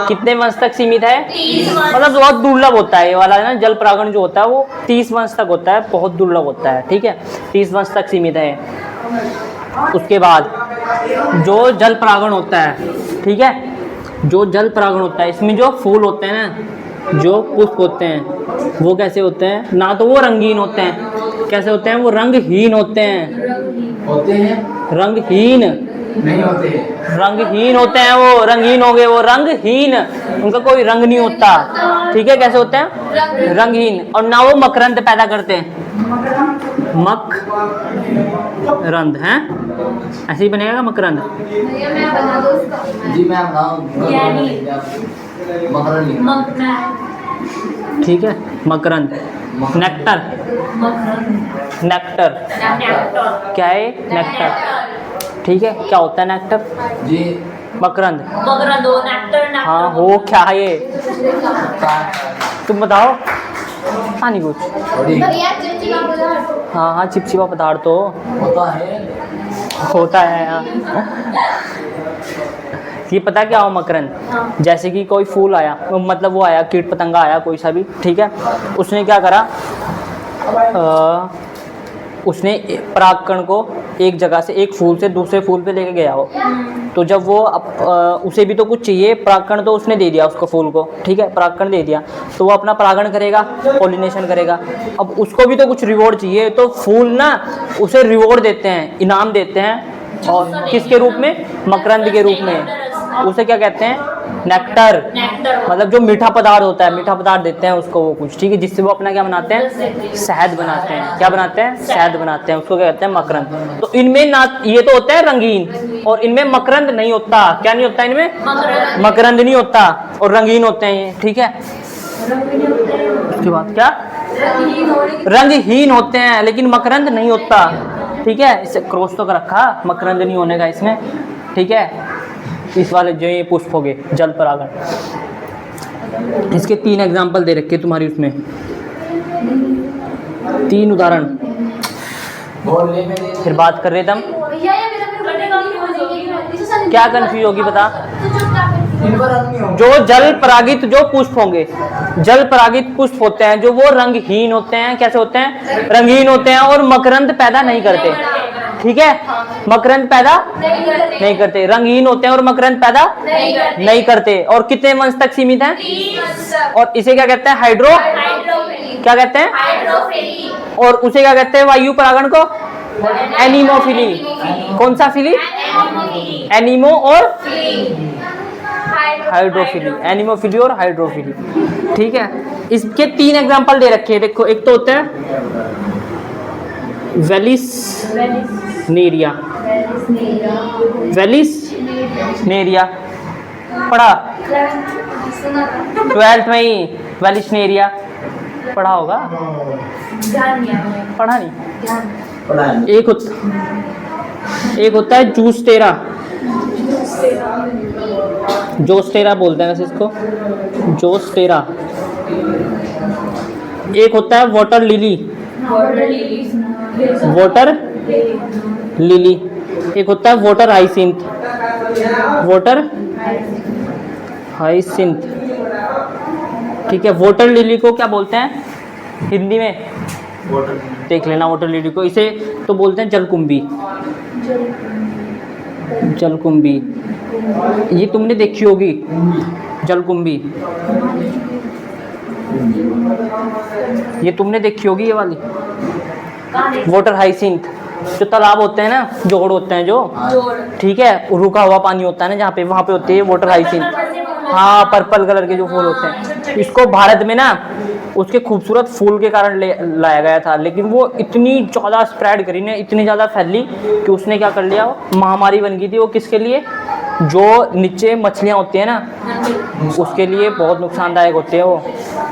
कितने वंश तक सीमित है? 30 वंश। मतलब बहुत दुर्लभ होता है ये वाला, है ना। जल परागण जो होता है वो 30 वंश तक होता है, बहुत दुर्लभ होता है, ठीक है। 30 वंश तक सीमित है। उसके बाद जो जल परागण होता है, ठीक है, जो जल परागण होता है, इसमें जो फूल होते हैं ना, जो पुष्प होते हैं, वो कैसे होते हैं? ना तो वो रंगीन होते हैं, कैसे होते हैं? वो रंगहीन होते हैं। होते हैं रंगहीन, नहीं होते हैं। रंगहीन होते हैं। वो रंगीन हो गए, वो रंगहीन, उनका कोई रंग नहीं होता, ठीक है। कैसे होते हैं? रंगहीन। और ना वो मकरंद पैदा करते हैं। मकरंद है, ऐसे ही बनेगा मकरंद। जी मैं बनाऊं ठीक है, मकरंद। नेक्टर, नेक्टर क्या है? नेक्टर, ठीक है। क्या होता है नेक्टर? जी मकरंद। मकरंद हो, नेक्टर। हाँ, हो क्या है ये? तुम बताओ। हाँ, नहीं कुछ। थोड़ी हाँ हाँ, चिपचिपा पदार्थ तो होता है हाँ। ये पता क्या हो मकरंद? जैसे कि कोई फूल आया, मतलब वो आया, कीट पतंगा आया कोई सा भी, ठीक है। उसने क्या करा, उसने परागकण को एक जगह से, एक फूल से दूसरे फूल पे लेके गया हो, तो जब वो उसे भी तो कुछ चाहिए, परागकण तो उसने दे दिया उसको, फूल को, ठीक है, परागकण दे दिया, तो वो अपना परागण करेगा, पॉलिनेशन करेगा। अब उसको भी तो कुछ रिवॉर्ड चाहिए, तो फूल ना उसे रिवॉर्ड देते हैं, इनाम देते हैं। और किसके रूप में? मकरंद के रूप में। उसे क्या कहते हैं? नेक्टर। मतलब जो मीठा पदार्थ होता है, मीठा पदार्थ देते हैं उसको वो कुछ, ठीक है, जिससे वो अपना क्या बनाते हैं? शहद बनाते हैं। क्या बनाते हैं? शहद बनाते हैं। उसको क्या कहते हैं? मकरंद। तो इनमें ना ये तो होता है रंगीन, और इनमें मकरंद नहीं होता। क्या नहीं होता इनमें? मकरंद नहीं होता, और रंगीन होते हैं ये, ठीक है। उसके बाद क्या? रंगहीन होते हैं, लेकिन मकरंद नहीं होता, ठीक है। इसे क्रॉस तो कर रखा, मकरंद नहीं होने का इसमें, ठीक है। इस वाले जो ये पुष्प हो गए जल परागण, इसके 3 एग्जाम्पल दे रखे तुम्हारी उसमें, 3 उदाहरण। फिर बात कर रहे थे हम, क्या कंफ्यूज होगी बता? जो जल परागित जो पुष्प होंगे, जल परागित पुष्प होते हैं जो वो रंगहीन होते हैं। कैसे होते हैं? रंगीन होते हैं, और मकरंद पैदा नहीं करते, ठीक है। मकरंद पैदा नहीं करते, रंगीन होते हैं और मकरंद पैदा नहीं करते। और कितने वंश तक सीमित हैं? और इसे क्या कहते हैं? हाइड्रो, क्या कहते हैं? और उसे क्या कहते हैं? वायु परागण को एनीमोफिली। कौन सा फिली? एनीमो और हाइड्रोफिली। एनीमोफिली और हाइड्रोफिली, ठीक है। इसके 3 एग्जांपल दे रखे हैं, देखो। एक तो होता है वेलिसनेरिया, वेलिसनेरिया पढ़ा 12th में ही, वेलिसनेरिया पढ़ा होगा, पढ़ा नहीं? एक होता है जूस्टेरा, जोस्टेरा बोलते हैं वैसे इसको, जोस्टेरा। एक होता है वाटर लिली, वाटर लिली। एक होता है वाटर हाइसिंथ, वाटर हाइसिंथ, ठीक है। वाटर लिली को क्या बोलते हैं हिंदी में? देख लेना वाटर लिली को, इसे तो बोलते हैं जलकुंभी। जलकुंभी ये तुमने देखी होगी जलकुंभी, ये तुमने देखी होगी ये वाली। कहाँ देख- वाटर हाइसिंथ जो तालाब होते हैं ना, जोड़ होते हैं जो, जोड़। ठीक है, रुका हुआ पानी होता है ना जहाँ पे, वहाँ पे होती है वाटर हाइसिंथ। हाँ, पर्पल कलर के जो फूल होते हैं। इसको भारत में ना उसके खूबसूरत फूल के कारण लाया गया था, लेकिन वो इतनी ज़्यादा स्प्रेड करी ना, इतनी ज़्यादा फैली कि उसने क्या कर लिया, महामारी बन गई थी वो। किसके लिए? जो नीचे मछलियाँ होती हैं ना, उसके लिए बहुत नुकसानदायक होते हैं वो।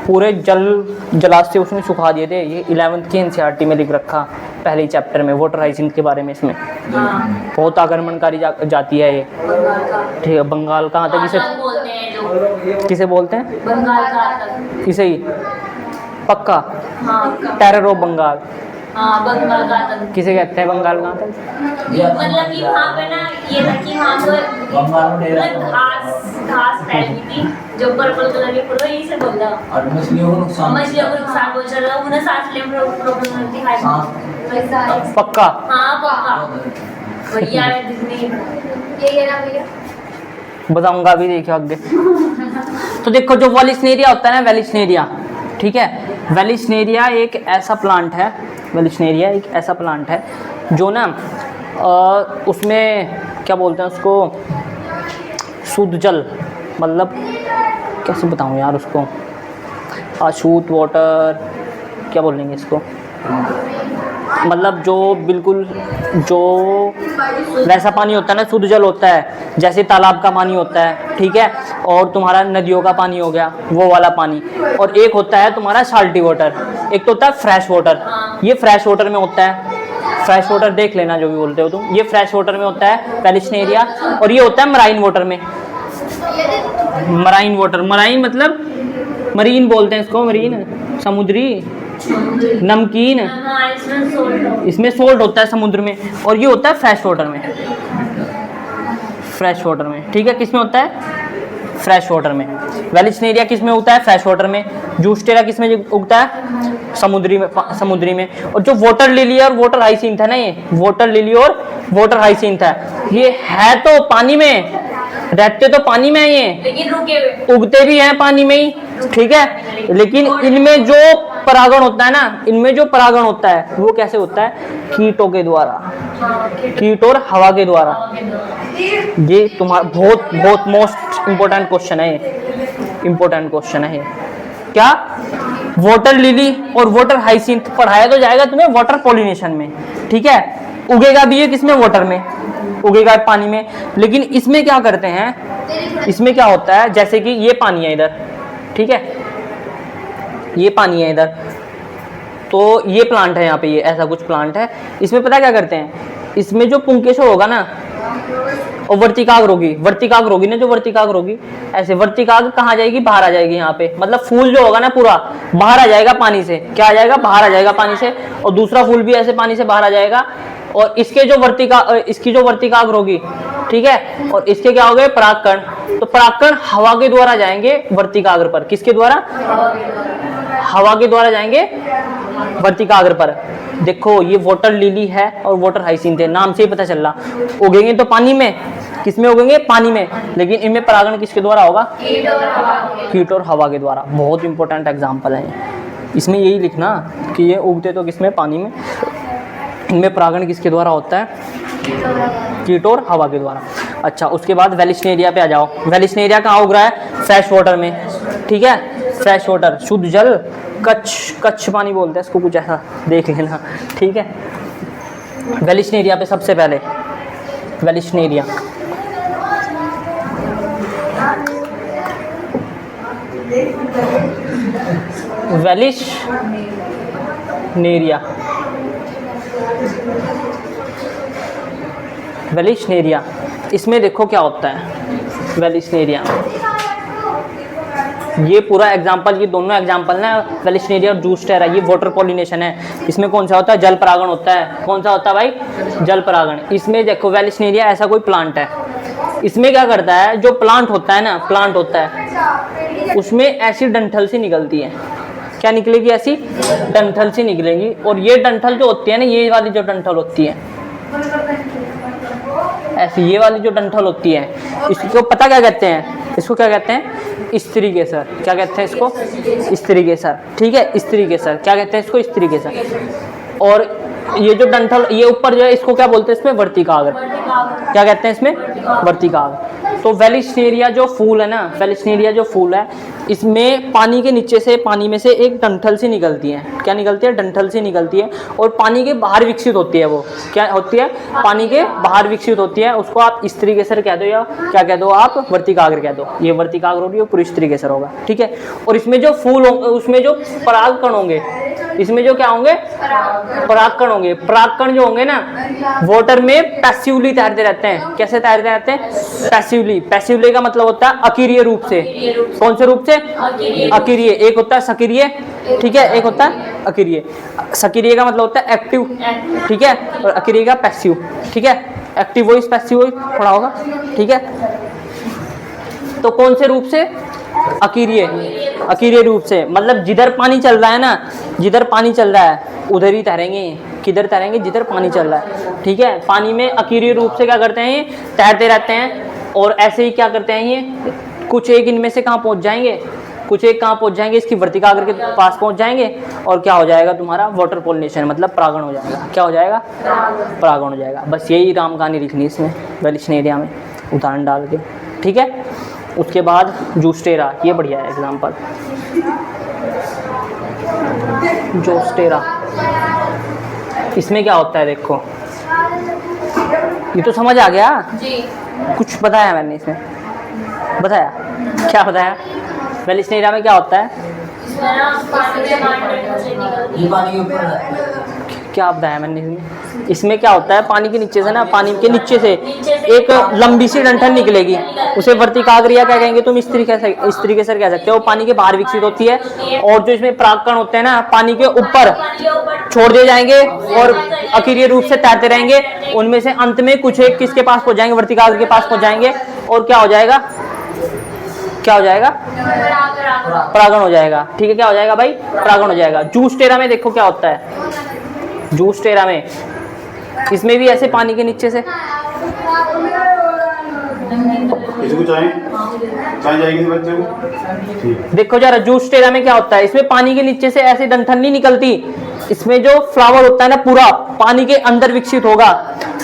पूरे जलाशय उसने सुखा दिए थे। ये 11th की NCERT में लिख रखा पहले ही चैप्टर में, वाटर हाइसिंथ के बारे में। इसमें हाँ, बहुत आक्रमणकारी जाती है ये, बंगाल का। ठीक है। बंगाल का आता घातक बोलते हैं लोग, किसे बोलते हैं? बंगाल का आतंक। इसे ही पक्का हाँ, टेरर ऑफ बंगाल हाँ, बंगाल का आतंक। किसे कहते हैं? बंगाल का आतंक। मतलब कि वहाँ पे ना ये था कि वहाँ पर मतलब घास फैल गई थी जो पर्पल कलर की फूल, यही से बोलता और मछलियों को नुकसान मछलियों को नुकसान पहुंचा रहा, उन्हें सांस लेने में प्रॉब्लम होती है। सांस पक्का हाँ, पक्का भैया है जितनी ये ना भैया बताऊंगा अभी, देखियो आगे। तो देखो जो वेलिस्नेरिया होता है ना, वेलिस्नेरिया, ठीक है। वेलिस्नेरिया एक ऐसा प्लांट है, वेलिस्नेरिया एक ऐसा प्लांट है जो ना उसमें क्या बोलते हैं उसको, शुद्ध जल, मतलब कैसे बताऊं यार उसको, अशुद्ध वाटर क्या बोलेंगे इसको, मतलब जो बिल्कुल जो वैसा पानी होता है ना, शुद्ध जल होता है, जैसे तालाब का पानी होता है, ठीक है, और तुम्हारा नदियों का पानी हो गया वो वाला पानी। और एक होता है तुम्हारा साल्टी वाटर, एक तो होता है फ्रेश वाटर। ये फ्रेश वाटर में होता है, फ्रेश वाटर देख लेना जो भी बोलते हो तुम, ये फ्रेश वाटर में होता है वेलिस्नेरिया। और ये होता है मराइन वाटर में, मराइन वाटर, मराइन मतलब मरीन बोलते हैं इसको, मरीन समुद्री, नमकीन, हाँ, इसमें सोल्ट इसमें सोल्ट होता है समुद्र में। और ये होता है फ्रेश वाटर में, फ्रेश वाटर में, ठीक है। किस में होता है? फ्रेश वाटर में। वेलिस्नेरिया किस में उगता है? फ्रेश वाटर में। जूस्टेरा किस में उगता है? समुद्री में, समुद्री में। और जो वाटर लिली और वाटर हाइसिंथ है ना, ये वाटर लिली और वाटर हाइसिंथ है, ये है तो पानी में, रहते तो पानी में है ये, लेकिन रुके हुए उगते भी हैं पानी में ही, ठीक है। लेकिन इनमें जो परागण होता है ना, इनमें जो परागण होता है वो कैसे होता है? कीटों के द्वारा, कीट और हवा के द्वारा। ये तुम्हारा बहुत बहुत मोस्ट इम्पोर्टेंट क्वेश्चन है, इम्पोर्टेंट क्वेश्चन है। क्या वाटर लिली और वाटर हाइसिंथ पढ़ाया तो जाएगा तुम्हें वाटर पॉलिनेशन में, ठीक है। उगेगा भी ये किसमें? वाटर में उगेगा, पानी में। लेकिन इसमें क्या करते हैं, इसमें क्या होता है, जैसे कि ये पानी है इधर, ठीक है, ये पानी है इधर, तो ये प्लांट है यहाँ पे, ये ऐसा कुछ प्लांट है। इसमें पता क्या करते हैं, इसमें जो पुंकेसर होगा ना और वर्तिकाग्र होगी, वर्तिकाग्र होगी ना, जो वर्तिकाग्र होगी ऐसे, वर्तिकाग्र कहाँ जाएगी? बाहर आ जाएगी यहाँ पे। मतलब फूल जो होगा ना पूरा बाहर आ जाएगा पानी से, क्या आ जाएगा? बाहर आ जाएगा पानी से। और दूसरा फूल भी ऐसे पानी से बाहर आ जाएगा। और इसके जो इसकी जो वर्तिकाग्र होगी, ठीक है, और इसके क्या हो गए? परागकण। तो परागकण हवा के द्वारा जाएंगे वर्तिकाग्र पर। किसके द्वारा? हवा के द्वारा जाएंगे वर्तिकाग्र पर। देखो ये वाटर लिली है और वाटर हाइसिंथ है, नाम से ही पता चल रहा, उगेंगे तो पानी में। किसमें उगेंगे? पानी में। लेकिन इनमें परागण किसके द्वारा होगा? कीट और हवा के द्वारा। बहुत इंपॉर्टेंट एग्जाम्पल है। इसमें यही लिखना कि ये उगते तो किसमें? पानी में। इनमें परागण किसके द्वारा होता है? कीट और हवा के द्वारा। अच्छा, उसके बाद वेलिस्नेरिया पे आ जाओ। वेलिस्नेरिया कहाँ उग रहा है? फ्रेश वाटर में, ठीक है, फ्रेश वाटर, शुद्ध जल, कच्छ पानी बोलते हैं इसको, कुछ ऐसा देख लेना, ठीक है। वेलिस्नेरिया पे सबसे पहले, वेलिस्नेरिया वेलिस्नेरिया वेलिस्नेरिया, इसमें देखो क्या होता है वेलिस्नेरिया। ये पूरा एग्जाम्पल, ये दोनों एग्जाम्पल ना, वेलिस्नेरिया और जूस्टेरा, ये वाटर पॉलिनेशन है। इसमें कौन सा होता है? जल परागण होता है। कौन सा होता है भाई? जल परागण। इसमें देखो वेलिस्नेरिया ऐसा कोई प्लांट है, इसमें क्या करता है, जो प्लांट होता है ना, प्लांट होता है उसमें ऐसी डंठल सी निकलती है। क्या निकलेगी? ऐसी डंठल सी निकलेगी। और ये डंठल जो होती है ना, ये वाली जो डंठल होती है, ऐसी ये वाली जो डंठल होती है, इसको पता क्या कहते हैं? इसको क्या कहते हैं? स्त्री केसर। क्या कहते हैं इसको? स्त्री केसर। ठीक है, स्त्री केसर। क्या कहते हैं इसको? स्त्री केसर। और ये जो डंठल ये ऊपर जो है, इसको क्या बोलते हैं? इसमें वर्तिकाग्र। क्या कहते हैं इसमें? वर्तिकाग्र। तो वेलिस्नेरिया जो फूल है ना, वेलिस्नेरिया जो फूल है, इसमें पानी के नीचे से, पानी में से एक डंठल सी निकलती है। क्या निकलती है? डंठल सी निकलती है और पानी के बाहर विकसित होती है। वो क्या होती है? पानी के बाहर विकसित होती है। उसको आप स्त्री केसर कह दो या क्या कह दो आप? वर्तिकाग्र कह दो। ये वर्तिकाग्र होगी, वो पूरी स्त्री केसर होगा। ठीक है। और इसमें जो फूल होंगे, उसमें जो परागकण होंगे, इसमें जो क्या होंगे? परागकण होंगे। परागकण जो होंगे ना, वाटर में पैसिवली तैरते रहते हैं। कैसे तैरते रहते हैं? पैसिवली। पैसिवली का मतलब होता है अकिरीय रूप से। कौन से रूप से? अकिरीय। एक होता है सक्रिय, ठीक है, एक होता है अकिरीय। सक्रिय का मतलब होता है एक्टिव, ठीक है, और अकिरीय का पैसिव। ठीक है, एक्टिव वॉइस पैसिव वॉइस थोड़ा होगा। ठीक है, तो कौन से रूप से? अकिरीय। अकिरीय रूप से मतलब जिधर पानी चल रहा है ना, जिधर पानी चल रहा है उधर ही तैरेंगे। किधर तैरेंगे? जिधर पानी चल रहा है। ठीक है, पानी में अकिरीय रूप से क्या करते हैं? ये तैरते रहते हैं। और ऐसे ही क्या करते हैं? ये कुछ एक इनमें से कहाँ पहुंच जाएंगे? कुछ एक कहाँ पहुंच जाएंगे? इसकी वर्तिकाग्र के पास पहुंच जाएंगे और क्या हो जाएगा तुम्हारा? वाटर पोलिनेशन, मतलब परागण हो जाएगा। क्या हो जाएगा? परागण हो जाएगा। बस यही राम कहानी लिखनी इसमें वेलिस्नेरिया में, उदाहरण डाल के। ठीक है, उसके बाद जूस्टेरा, ये बढ़िया है एग्जाम्पल। जूस्टेरा, इसमें क्या होता है? देखो, ये तो समझ आ गया जी। कुछ बताया मैंने इसमें? बताया? क्या बताया? वेलिस्नेरिया में क्या होता है? इसमें ना पानी के बाहर से निकलती ये है। पानी के ऊपर है। क्या बताया मैंने इसमें? इसमें क्या होता है? पानी के नीचे से ना, पानी के नीचे से एक लंबी सी डंठल निकलेगी, उसे वर्तिकाग्र या क्या कहेंगे तुम? स्त्री केसर कह सकते हो। पानी के बाहर विकसित होती है। और जो इसमें परागकण होते हैं ना, पानी के ऊपर छोड़ दिए जाएंगे और अकिरीय रूप से तैरते रहेंगे। उनमें से अंत में कुछ एक किसके पास पहुंच जाएंगे? वर्तिकाग्र के पास पहुंच जाएंगे। और क्या हो जाएगा? क्या हो जाएगा? परागण हो जाएगा। ठीक है, क्या हो जाएगा भाई? परागण हो जाएगा। जूस्टेरा में देखो क्या होता है। जूस्टेरा में, इसमें भी ऐसे पानी के नीचे से इसको चाय जाएगी बच्चे को। ठीक। देखो जरा, जूस्टेरा में क्या होता है? इसमें पानी के नीचे से ऐसी डंठल नहीं निकलती। इसमें जो फ्लावर होता है ना, पूरा पानी के अंदर विकसित होगा।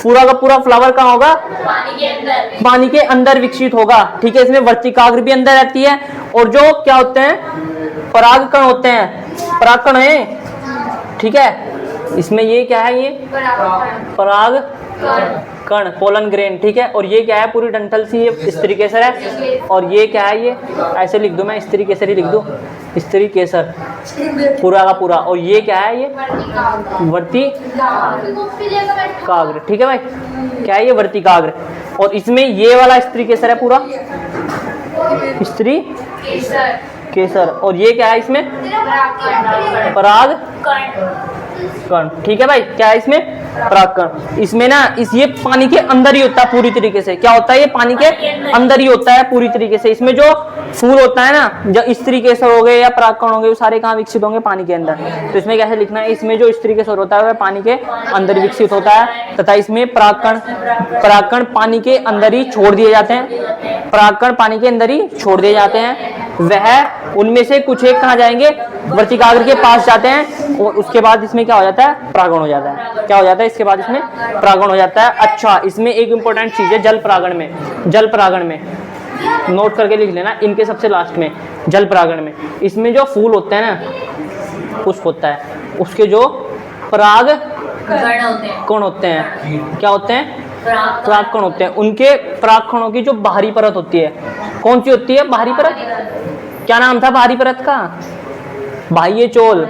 पूरा का पूरा फ्लावर कहाँ होगा? पानी के अंदर। पानी के अंदर विकसित होगा। ठीक है, इसमें वर्तिकाग्र भी अंदर रहती है। और जो क्या होते हैं? परागकण होते हैं। परागकण है। ठीक है, इसमें ये क्या है? ये पराग कण, पोलन ग्रेन। ठीक है, और ये क्या है? पूरी डंठल सी ये स्त्री केसर है। और ये क्या है? ये ऐसे लिख दूं मैं, स्त्री केसर ही लिख दूं, स्त्री केसर पूरा का पूरा। और ये क्या है? ये वर्तिकाग्र। ठीक है भाई, क्या है? ये वर्तिकाग्र। और इसमें ये वाला स्त्री केसर है पूरा, स्त्री केसर। और ये क्या है? इसमें पराग कण। ठीक है भाई, क्या है इसमें? परागकण। इसमें ना ये पानी के अंदर ही होता है पूरी तरीके से। क्या होता है? ये पानी के अंदर ही होता है पूरी तरीके से। इसमें जो फूल होता है ना, जो स्त्री केसर हो गए या परागकण हो गए, वो सारे कहाँ विकसित होंगे? पानी के अंदर। तो इसमें कैसे लिखना है? इसमें जो स्त्री केसर होता है वह पानी के अंदर विकसित होता है, तथा इसमें परागकण पानी के अंदर ही छोड़ दिए जाते हैं। परागकण पानी के अंदर ही छोड़ दिए जाते हैं। वह उनमें से कुछ एक कहाँ जाएंगे? वर्तिकाग्र के पास जाते हैं। और उसके बाद इसमें क्या हो जाता है? परागण हो जाता है। क्या हो जाता है? इसके बाद इसमें परागण हो जाता है। अच्छा, इसमें एक इंपॉर्टेंट चीज है जल परागण में। जल परागण में नोट करके लिख लेना, इनके सबसे लास्ट में जल परागण में। इसमें जो फूल होते हैं ना, पुष्प होता है, उसके जो पराग कण होते हैं, क्या होते हैं? परागकण होते हैं। उनके परागकणों की जो बाहरी परत होती है, कौन सी होती है? बाहरी परत। क्या नाम था बाहरी परत का? बाह्य चोल,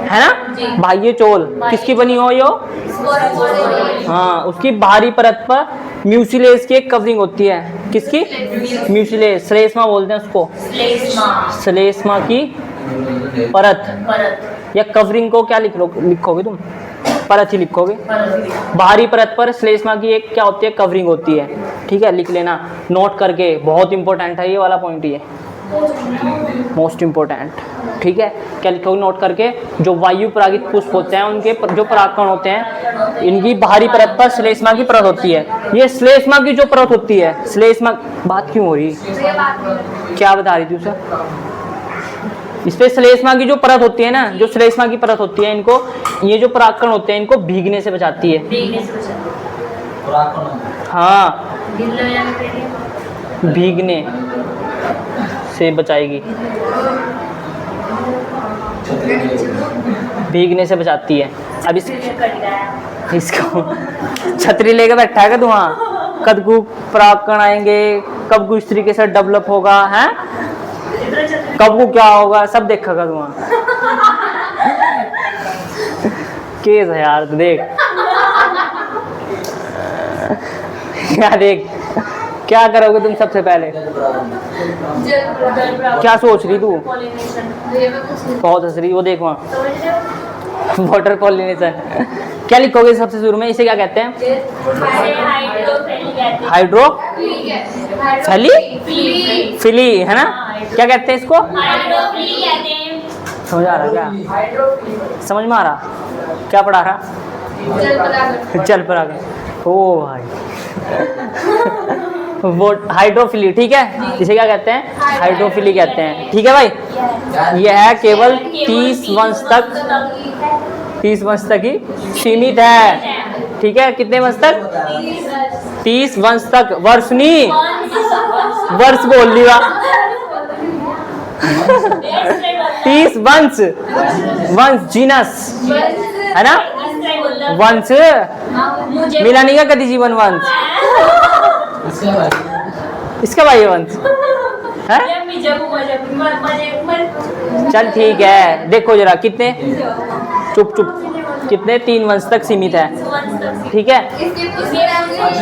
है ना? बाह्य चोल किसकी बनी हो? यो, हाँ, उसकी बाहरी परत पर म्यूसिलेज की एक कवरिंग होती है। किसकी? म्यूसिलेज, श्लेष्मा बोलते हैं उसको। श्लेष्मा की परत या कवरिंग को क्या लिखोगे तुम? परत ही लिखोगे। बाहरी परत पर श्लेष्मा की एक क्या होती है, कवरिंग होती है। ठीक है, लिख लेना नोट करके, बहुत इंपॉर्टेंट है ये वाला पॉइंट, ये मोस्ट इंपॉर्टेंट। ठीक है, क्या लिखोगे नोट करके, जो वायु परागित पुष्प होते हैं उनके जो परागकण होते हैं, इनकी बाहरी परत पर श्लेष्मा की परत होती है। ये श्लेष्मा की जो परत होती है, श्लेष्मा बात क्यों हो रही, क्या बता रही थी उसे, इस पे श्लेष्मा की जो परत होती है ना, जो श्लेष्मा की परत होती है, इनको ये जो परागकण होते हैं इनको भीगने से बचाती है। हाँ, भीगने से बचाएगी, भीगने से बचाती है। अब इसको छतरी लेके बैठा है तू वहाँ, कब को परागकण आएंगे, कब को इस तरीके से डेवलप होगा है, कब को क्या होगा, सब देखेगा तू वहाँ। केस है यार, तो देख क्या देख क्या करोगे तुम सबसे पहले, क्या सोच रही तू, बहुत हंस रही, वो देख वहाँ वाटर पॉलिनेशन। क्या लिखोगे सबसे शुरू में, इसे क्या कहते हैं, हाइड्रो फिली है ना, क्या कहते हैं इसको, समझ आ रहा क्या, समझ में आ रहा, क्या पढ़ा रहा, जल परागण। ओ भाई वो हाइड्रोफिली, ठीक है, इसे क्या कहते हैं, हाइड्रोफिली कहते हैं। ठीक है भाई, यह है केवल 30 वंश तक, 30 वंश तक ही सीमित है। ठीक है, कितने वंश तक, 30 वंश तक, वर्ष नहीं, वर्ष बोल लिया 30 वंश, वंश जीनस है ना, वंश मिला नहीं का कभी जीवन वंश, इसका भाई वंश है। चल ठीक है, देखो जरा कितने, चुप चुप, कितने, 3 वंश तक सीमित है। ठीक है,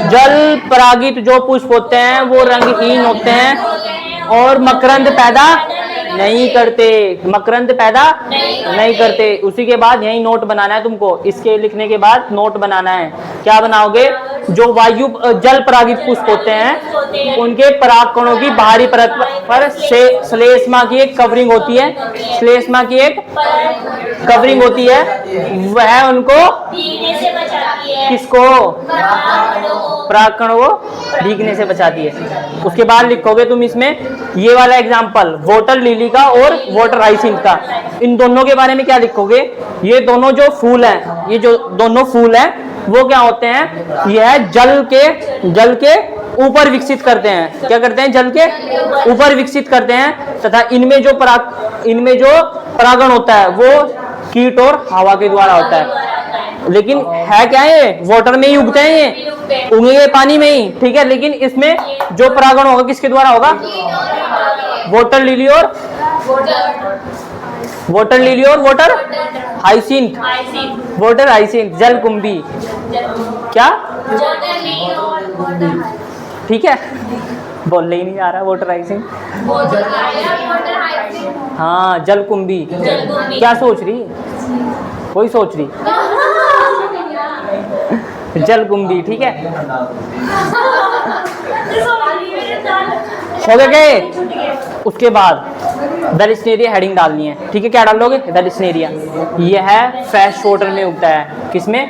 जल परागित जो पुष्प होते हैं वो रंगहीन होते हैं और मकरंद पैदा नहीं करते, मकरंद पैदा नहीं करते। उसी के बाद यही नोट बनाना है तुमको, इसके लिखने के बाद नोट बनाना है। क्या बनाओगे, जो वायु जल परागित पुष्प होते हैं उनके परागकणों की बाहरी परत पर श्लेष्मा की एक कवरिंग होती है, श्लेष्मा की एक कवरिंग होती है, वह उनको किसको, परागकणों को भीगने से बचाती है। उसके बाद लिखोगे तुम इसमें ये वाला एग्जाम्पल वाटर लिली का और वाटर हाइसिंथ का, इन दोनों के बारे में क्या लिखोगे, ये दोनों जो फूल हैं, ये जो दोनों फूल हैं वो क्या होते हैं, यह जल के ऊपर विकसित करते हैं। क्या करते हैं, जल के ऊपर विकसित करते हैं, तथा इनमें जो परागण होता है वो कीट और हवा के द्वारा होता है। लेकिन है क्या, ये वाटर में ही उगते हैं, ये उगेंगे पानी में ही। ठीक है, लेकिन इसमें जो परागण होगा किसके द्वारा होगा, वाटर लिली और वाटर हाइसिंथ, वाटर हाइसिंथ, जल कुंभी, क्या, ठीक है, बोलने ही नहीं आ रहा, वाटर हाइसिंथ, हाँ जल कुंभी। क्या सोच रही, कोई सोच रही, जल कुंभी। ठीक है, हो गए। उसके बाद दलिस्नेरिया हेडिंग डालनी है। ठीक है, क्या डाल लोगे, दलिस्नेरिया, यह है फ्रेश वाटर में उगता है, किसमें,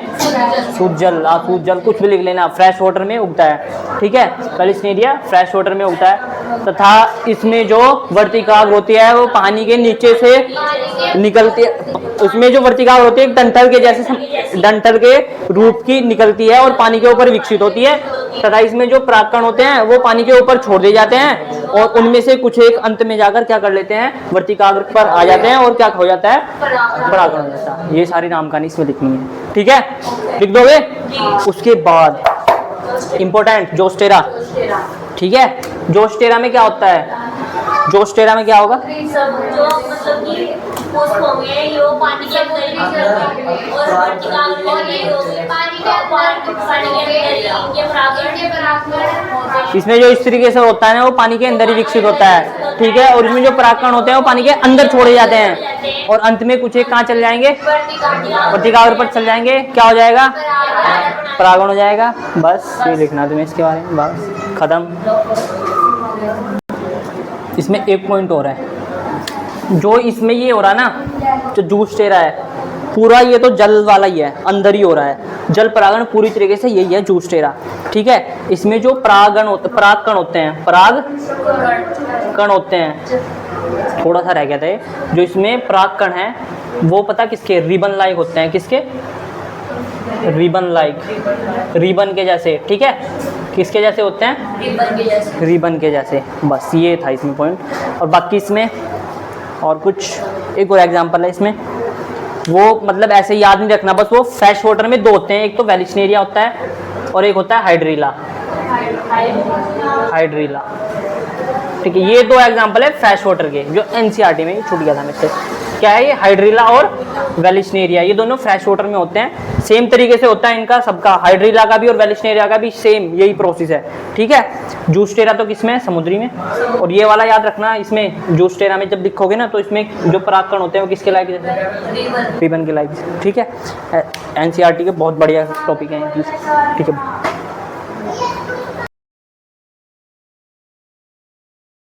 शुद्ध जल, शुद्ध जल कुछ भी लिख लेना, फ्रेश वाटर में उगता है। ठीक है, दलिस्नेरिया फ्रेश वाटर में उगता है, तथा इसमें जो वर्तिकाग्र होती है वो पानी के नीचे से निकलती है, उसमें जो वर्तिकाग्र होती है डंठल के जैसे, डंठल के रूप की निकलती है और पानी के ऊपर विकसित होती है, तथा इसमें जो परागकण होते हैं वो पानी के ऊपर छोड़ दिए जाते हैं और उनमें से कुछ एक अंत में जाकर क्या कर लेते हैं, वर्तिकाग्र पर आ जाते हैं और क्या हो जाता है, परागकण हो जाता है। ये सारी नामकरण इसमें लिखनी है। ठीक है, लिख दोगे। उसके बाद इंपॉर्टेंट जोस्टेरा। ठीक है, जोस्टेरा में क्या होता है, जोस्टेरा में क्या होगा, सब जो मतलब कि पुष्प होंगे, ये वो पानी के अंदर ही चलते हैं और वर्टिकाग्र में ये पानी इसमें जो इस तरीके से होता है ना वो पानी के अंदर ही विकसित होता है, ठीक है। और इसमें जो परागकण होते हैं वो पानी के अंदर छोड़े जाते हैं और अंत में कुछ एक कहाँ चल जाएंगे, वर्तिकाग्र पर चल जाएंगे। क्या हो जाएगा, परागण हो जाएगा। बस ये लिखना तुम्हें इसके बारे में, बस खत्म। इसमें एक पॉइंट और है, जो इसमें ये हो रहा है ना, जो जूस टेरा है पूरा, ये तो जल वाला ही है, अंदर ही हो रहा है। जल परागण पूरी तरीके से यही है जूस टेरा, ठीक है। इसमें जो परागकण होते हैं, परागकण होते हैं, थोड़ा सा रह गया था ये। जो इसमें परागकण है वो पता किसके, रिबन लाइक होते हैं। किसके, रिबन लाइक, रिबन के जैसे, ठीक है। किसके जैसे होते हैं, रिबन के जैसे। बस ये था इसमें पॉइंट। और बाकी इसमें और कुछ, एक और एग्जांपल है इसमें, वो मतलब ऐसे याद नहीं रखना, बस वो फ्रेश वाटर में दो होते हैं, एक तो वेलिस्नेरिया होता है और एक होता है हाइड्रीला। हाइड्रीला, ठीक है। ये दो एग्जांपल है फ्रेश वाटर के, जो एनसीईआरटी में छूट गया था मुझसे। क्या है ये, हाइड्रीला और वेलिस्नेरिया, ये दोनों फ्रेश वाटर में होते हैं। सेम तरीके से होता है इनका सबका, हाइड्रीला का भी और वेलिस्नेरिया का भी सेम यही प्रोसेस है, ठीक है। जूस टेरा तो किसमें है, समुद्री में। और ये वाला याद रखना, इसमें जूस टेरा में जब लिखोगे ना तो इसमें जो परागकण होते हैं वो किसके लायक, रिबन के लायक, ठीक है। एनसीईआरटी के बहुत बढ़िया टॉपिक हैं, ठीक है।